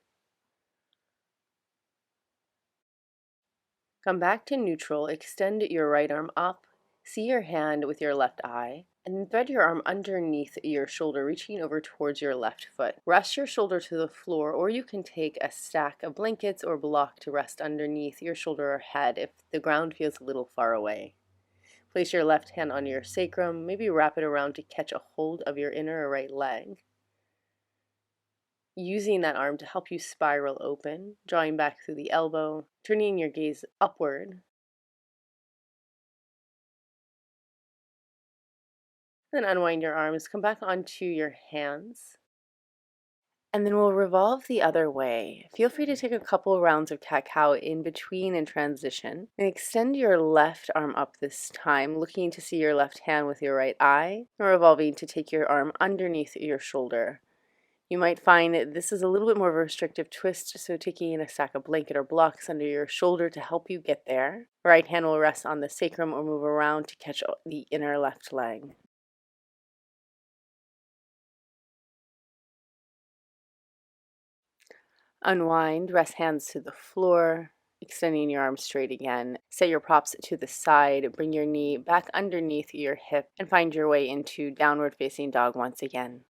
Come back to neutral, extend your right arm up, see your hand with your left eye, and then thread your arm underneath your shoulder, reaching over towards your left foot. Rest your shoulder to the floor, or you can take a stack of blankets or block to rest underneath your shoulder or head if the ground feels a little far away. Place your left hand on your sacrum, maybe wrap it around to catch a hold of your inner right leg. Using that arm to help you spiral open, drawing back through the elbow, turning your gaze upward. Then unwind your arms, come back onto your hands. And then we'll revolve the other way. Feel free to take a couple rounds of cat-cow in between and transition. And extend your left arm up this time, looking to see your left hand with your right eye, and revolving to take your arm underneath your shoulder. You might find that this is a little bit more of a restrictive twist, so taking in a stack of blanket or blocks under your shoulder to help you get there. Right hand will rest on the sacrum or move around to catch the inner left leg. Unwind, rest hands to the floor, extending your arms straight again. Set your props to the side, bring your knee back underneath your hip, and find your way into downward facing dog once again.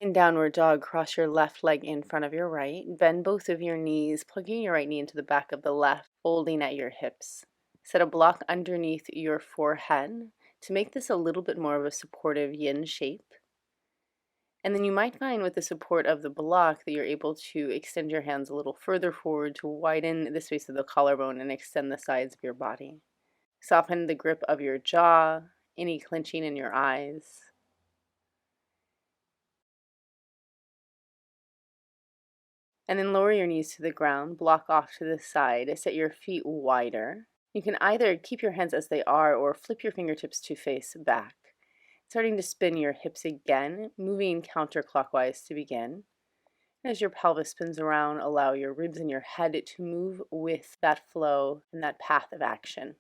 In downward dog, cross your left leg in front of your right, bend both of your knees, plugging your right knee into the back of the left, folding at your hips. Set a block underneath your forehead to make this a little bit more of a supportive yin shape. And then you might find with the support of the block that you're able to extend your hands a little further forward to widen the space of the collarbone and extend the sides of your body. Soften the grip of your jaw, any clenching in your eyes. And then lower your knees to the ground, block off to the side, set your feet wider. You can either keep your hands as they are or flip your fingertips to face back. Starting to spin your hips again, moving counterclockwise to begin. As your pelvis spins around, allow your ribs and your head to move with that flow and that path of action.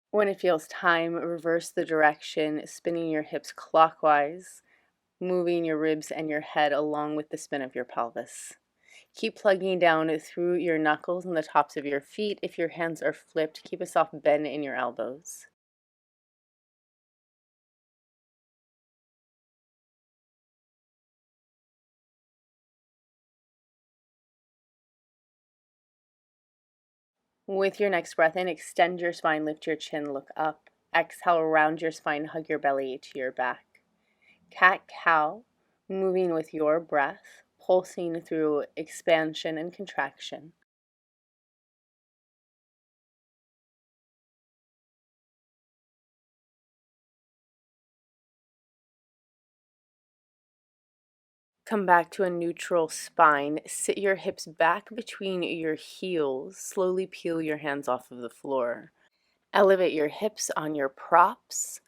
When it feels time, reverse the direction, spinning your hips clockwise, moving your ribs and your head along with the spin of your pelvis. Keep plugging down through your knuckles and the tops of your feet. If your hands are flipped, keep a soft bend in your elbows. With your next breath in, extend your spine, lift your chin, look up. Exhale, round your spine, hug your belly to your back. Cat-cow, moving with your breath, pulsing through expansion and contraction. Come back to a neutral spine. Sit your hips back between your heels. Slowly peel your hands off of the floor. Elevate your hips on your props.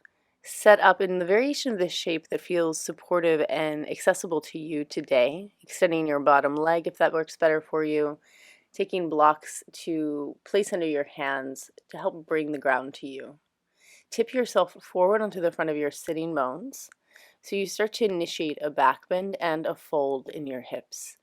Set up in the variation of this shape that feels supportive and accessible to you today. Extending your bottom leg if that works better for you. Taking blocks to place under your hands to help bring the ground to you. Tip yourself forward onto the front of your sitting bones. So you start to initiate a back bend and a fold in your hips.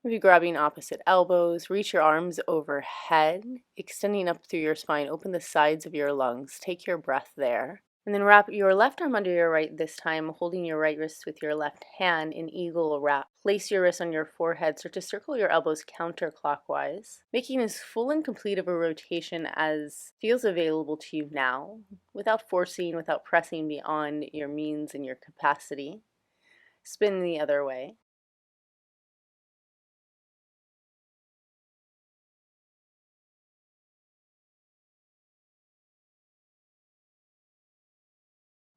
Maybe grabbing opposite elbows, reach your arms overhead, extending up through your spine, open the sides of your lungs, take your breath there. And then wrap your left arm under your right this time, holding your right wrist with your left hand in eagle wrap. Place your wrist on your forehead, start to circle your elbows counterclockwise, making as full and complete of a rotation as feels available to you now, without forcing, without pressing beyond your means and your capacity. Spin the other way.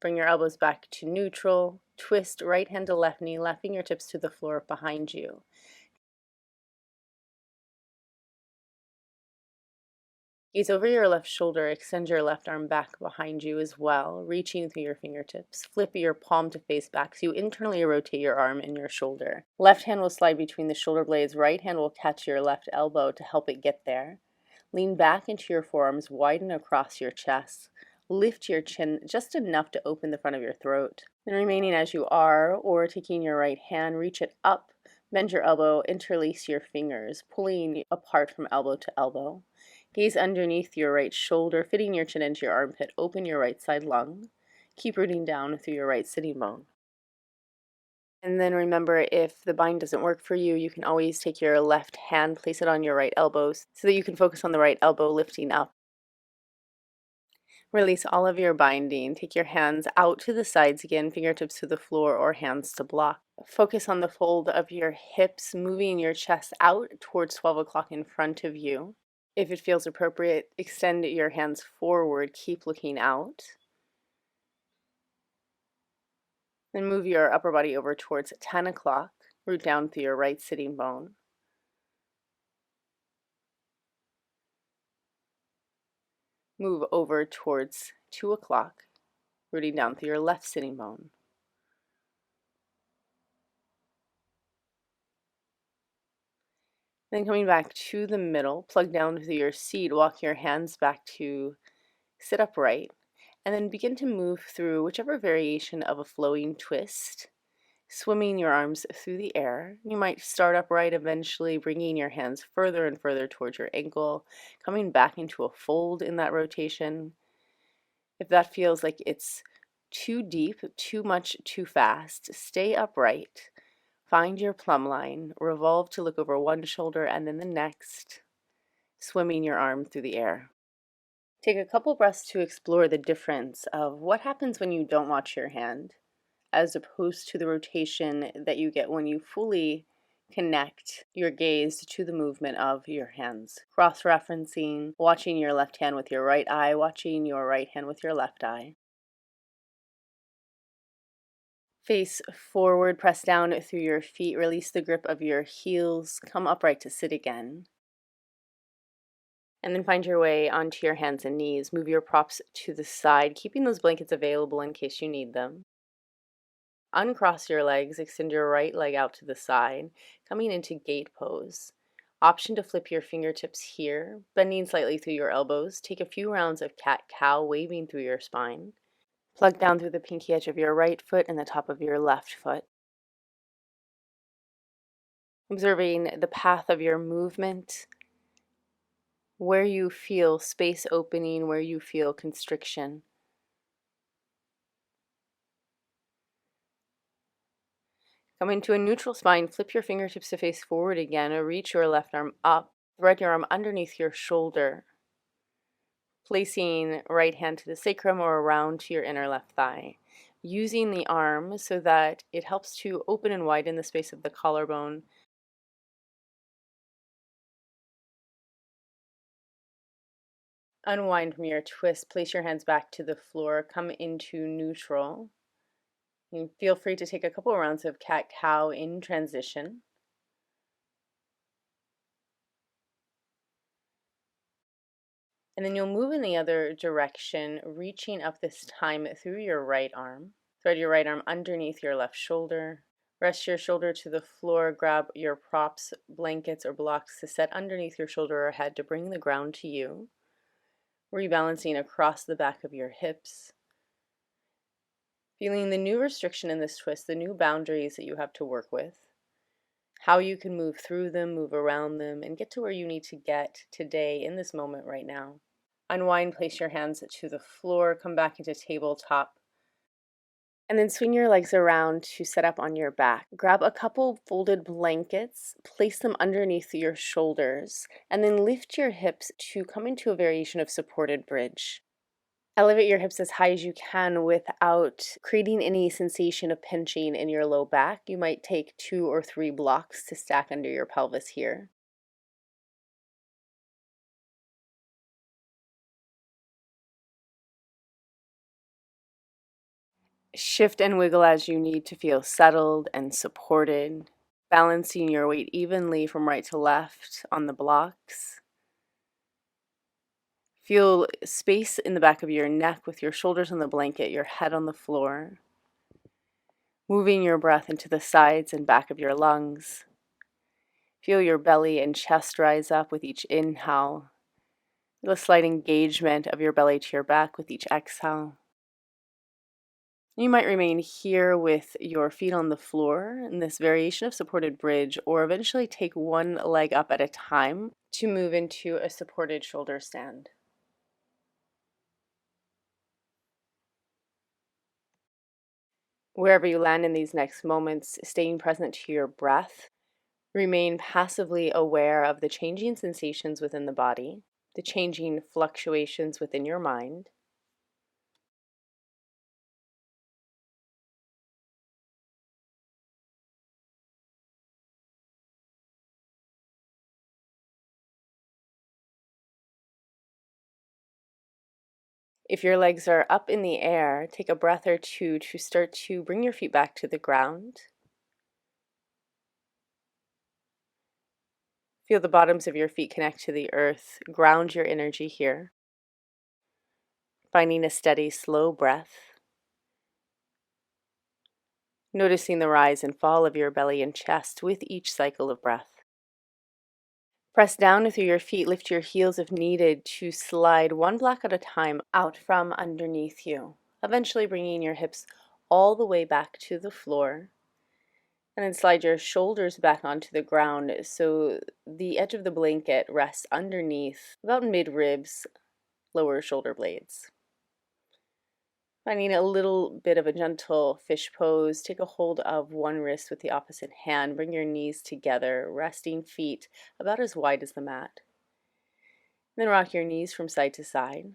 Bring your elbows back to neutral. Twist right hand to left knee, left fingertips to the floor behind you. Gaze over your left shoulder, extend your left arm back behind you as well, reaching through your fingertips. Flip your palm to face back so you internally rotate your arm and your shoulder. Left hand will slide between the shoulder blades, right hand will catch your left elbow to help it get there. Lean back into your forearms, widen across your chest. Lift your chin just enough to open the front of your throat. And remaining as you are, or taking your right hand, reach it up, bend your elbow, interlace your fingers, pulling apart from elbow to elbow. Gaze underneath your right shoulder, fitting your chin into your armpit. Open your right side lung. Keep rooting down through your right sitting bone. And then remember, if the bind doesn't work for you, you can always take your left hand, place it on your right elbow so that you can focus on the right elbow lifting up. Release all of your binding. Take your hands out to the sides again, fingertips to the floor or hands to block. Focus on the fold of your hips, moving your chest out towards 12 o'clock in front of you. If it feels appropriate, extend your hands forward. Keep looking out. Then move your upper body over towards 10 o'clock. Root down through your right sitting bone. Move over towards 2 o'clock, rooting down through your left sitting bone. Then coming back to the middle, plug down through your seat, walk your hands back to sit upright, and then begin to move through whichever variation of a flowing twist, swimming your arms through the air. You might start upright, eventually bringing your hands further and further towards your ankle, coming back into a fold in that rotation. If that feels like it's too deep, too much, too fast, stay upright. Find your plumb line, revolve to look over one shoulder and then the next, swimming your arm through the air. Take a couple breaths to explore the difference of what happens when you don't watch your hand, as opposed to the rotation that you get when you fully connect your gaze to the movement of your hands. Cross-referencing, watching your left hand with your right eye, watching your right hand with your left eye. Face forward, press down through your feet, release the grip of your heels, come upright to sit again. And then find your way onto your hands and knees. Move your props to the side, keeping those blankets available in case you need them. Uncross your legs, extend your right leg out to the side, coming into gate pose. Option to flip your fingertips here, bending slightly through your elbows. Take a few rounds of cat-cow, waving through your spine. Plug down through the pinky edge of your right foot and the top of your left foot. Observing the path of your movement, where you feel space opening, where you feel constriction. Come into a neutral spine, flip your fingertips to face forward again, or reach your left arm up, thread your arm underneath your shoulder, placing right hand to the sacrum or around to your inner left thigh. Using the arm so that it helps to open and widen the space of the collarbone. Unwind from your twist, place your hands back to the floor, come into neutral. You feel free to take a couple rounds of cat-cow in transition. And then you'll move in the other direction, reaching up this time through your right arm. Thread your right arm underneath your left shoulder. Rest your shoulder to the floor, grab your props, blankets, or blocks to set underneath your shoulder or head to bring the ground to you. Rebalancing across the back of your hips. Feeling the new restriction in this twist, the new boundaries that you have to work with. How you can move through them, move around them, and get to where you need to get today in this moment right now. Unwind, place your hands to the floor, come back into tabletop. And then swing your legs around to set up on your back. Grab a couple folded blankets, place them underneath your shoulders, and then lift your hips to come into a variation of supported bridge. Elevate your hips as high as you can without creating any sensation of pinching in your low back. You might take 2 or 3 blocks to stack under your pelvis here. Shift and wiggle as you need to feel settled and supported, balancing your weight evenly from right to left on the blocks. Feel space in the back of your neck with your shoulders on the blanket, your head on the floor. Moving your breath into the sides and back of your lungs. Feel your belly and chest rise up with each inhale, The slight engagement of your belly to your back with each exhale. You might remain here with your feet on the floor in this variation of supported bridge, or eventually take one leg up at a time to move into a supported shoulder stand. Wherever you land in these next moments, staying present to your breath, remain passively aware of the changing sensations within the body, the changing fluctuations within your mind. If your legs are up in the air, take a breath or two to start to bring your feet back to the ground. Feel the bottoms of your feet connect to the earth. Ground your energy here. Finding a steady, slow breath. Noticing the rise and fall of your belly and chest with each cycle of breath. Press down through your feet, lift your heels if needed to slide one block at a time out from underneath you, eventually bringing your hips all the way back to the floor. And then slide your shoulders back onto the ground so the edge of the blanket rests underneath about mid-ribs, lower shoulder blades. Finding a little bit of a gentle fish pose, take a hold of one wrist with the opposite hand, bring your knees together, resting feet about as wide as the mat. Then rock your knees from side to side.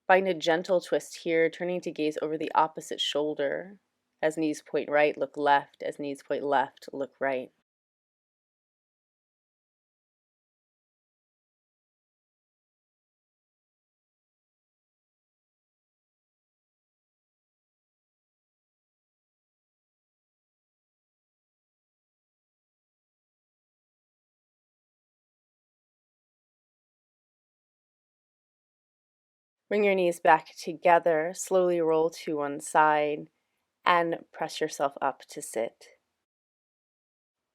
Find a gentle twist here, turning to gaze over the opposite shoulder. As knees point right, look left. As knees point left, look right. Bring your knees back together, slowly roll to one side, and press yourself up to sit.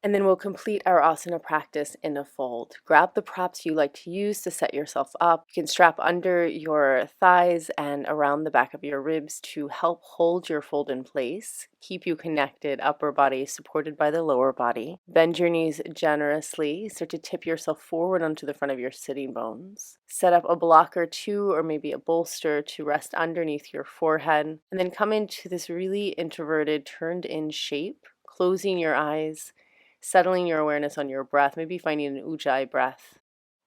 And then we'll complete our asana practice in a fold. Grab the props you like to use to set yourself up. You can strap under your thighs and around the back of your ribs to help hold your fold in place. Keep you connected, upper body supported by the lower body. Bend your knees generously. Start to tip yourself forward onto the front of your sitting bones. Set up a block or two, or maybe a bolster to rest underneath your forehead. And then come into this really introverted, turned in shape, closing your eyes, settling your awareness on your breath, maybe finding an ujjayi breath.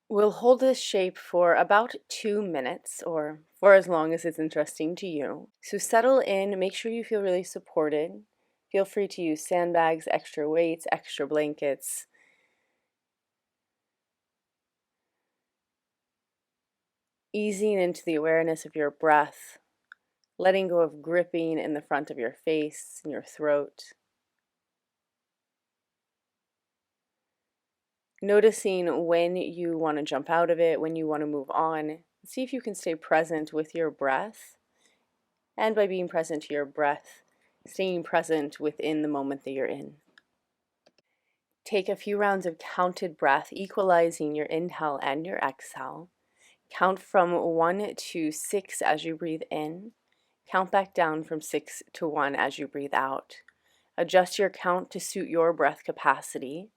We'll hold this shape for about 2 minutes, or for as long as it's interesting to you. So settle in, make sure you feel really supported. Feel free to use sandbags, extra weights, extra blankets. Easing into the awareness of your breath, letting go of gripping in the front of your face and your throat. Noticing when you want to jump out of it, when you want to move on. See if you can stay present with your breath. And by being present to your breath, staying present within the moment that you're in. Take a few rounds of counted breath, equalizing your inhale and your exhale. Count from 1 to 6 as you breathe in. Count back down from 6 to 1 as you breathe out. Adjust your count to suit your breath capacity,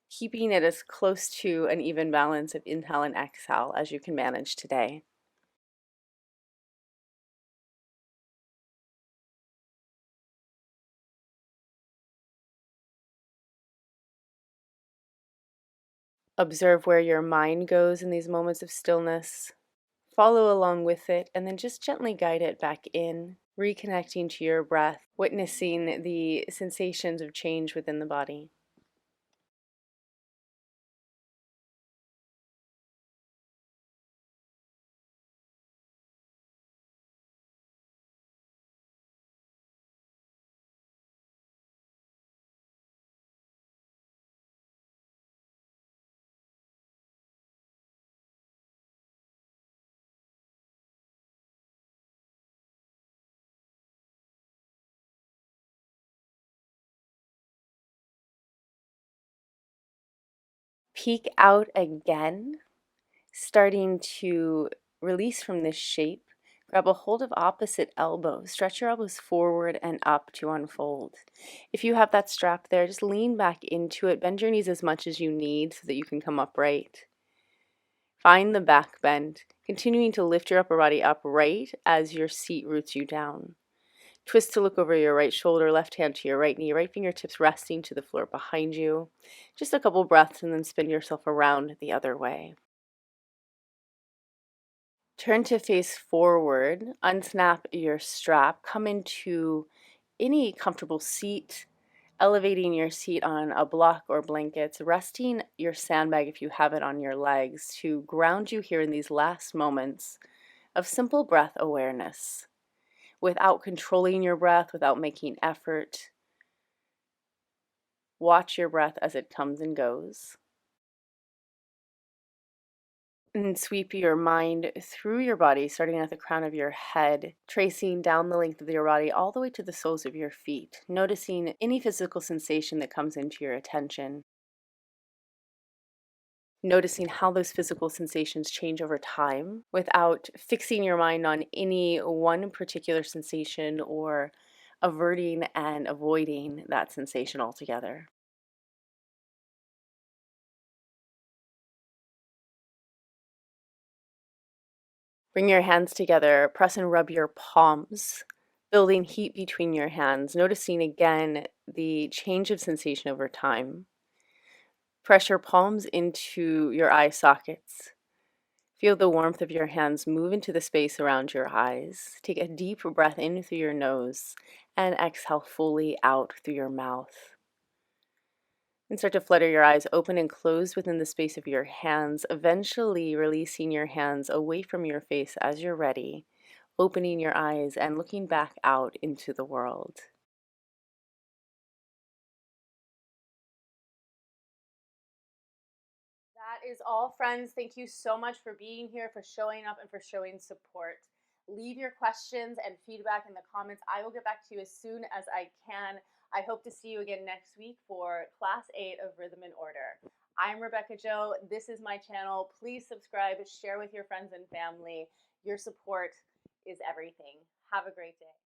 keeping it as close to an even balance of inhale and exhale as you can manage today. Observe where your mind goes in these moments of stillness. Follow along with it, and then just gently guide it back in, reconnecting to your breath, witnessing the sensations of change within the body. Peek out again, starting to release from this shape. Grab a hold of opposite elbow. Stretch your elbows forward and up to unfold. If you have that strap there, just lean back into it. Bend your knees as much as you need so that you can come upright. Find the back bend, continuing to lift your upper body upright as your seat roots you down. Twist to look over your right shoulder, left hand to your right knee, right fingertips resting to the floor behind you. Just a couple breaths and then spin yourself around the other way. Turn to face forward, unsnap your strap, come into any comfortable seat, elevating your seat on a block or blankets, resting your sandbag if you have it on your legs to ground you here in these last moments of simple breath awareness without controlling your breath, without making effort. Watch your breath as it comes and goes. And sweep your mind through your body, starting at the crown of your head, tracing down the length of your body all the way to the soles of your feet, noticing any physical sensation that comes into your attention. Noticing how those physical sensations change over time without fixing your mind on any one particular sensation or averting and avoiding that sensation altogether. Bring your hands together, press and rub your palms, building heat between your hands, noticing again the change of sensation over time. Press your palms into your eye sockets. Feel the warmth of your hands move into the space around your eyes. Take a deep breath in through your nose and exhale fully out through your mouth. And start to flutter your eyes open and close within the space of your hands, eventually releasing your hands away from your face as you're ready, opening your eyes and looking back out into the world. That is all, friends. Thank you so much for being here, for showing up, and for showing support. Leave your questions and feedback in the comments. I will get back to you as soon as I can. I hope to see you again next week for Class 8 of Rhythm and Order. I'm Rebecca Joe. This is my channel. Please subscribe, share with your friends and family. Your support is everything. Have a great day.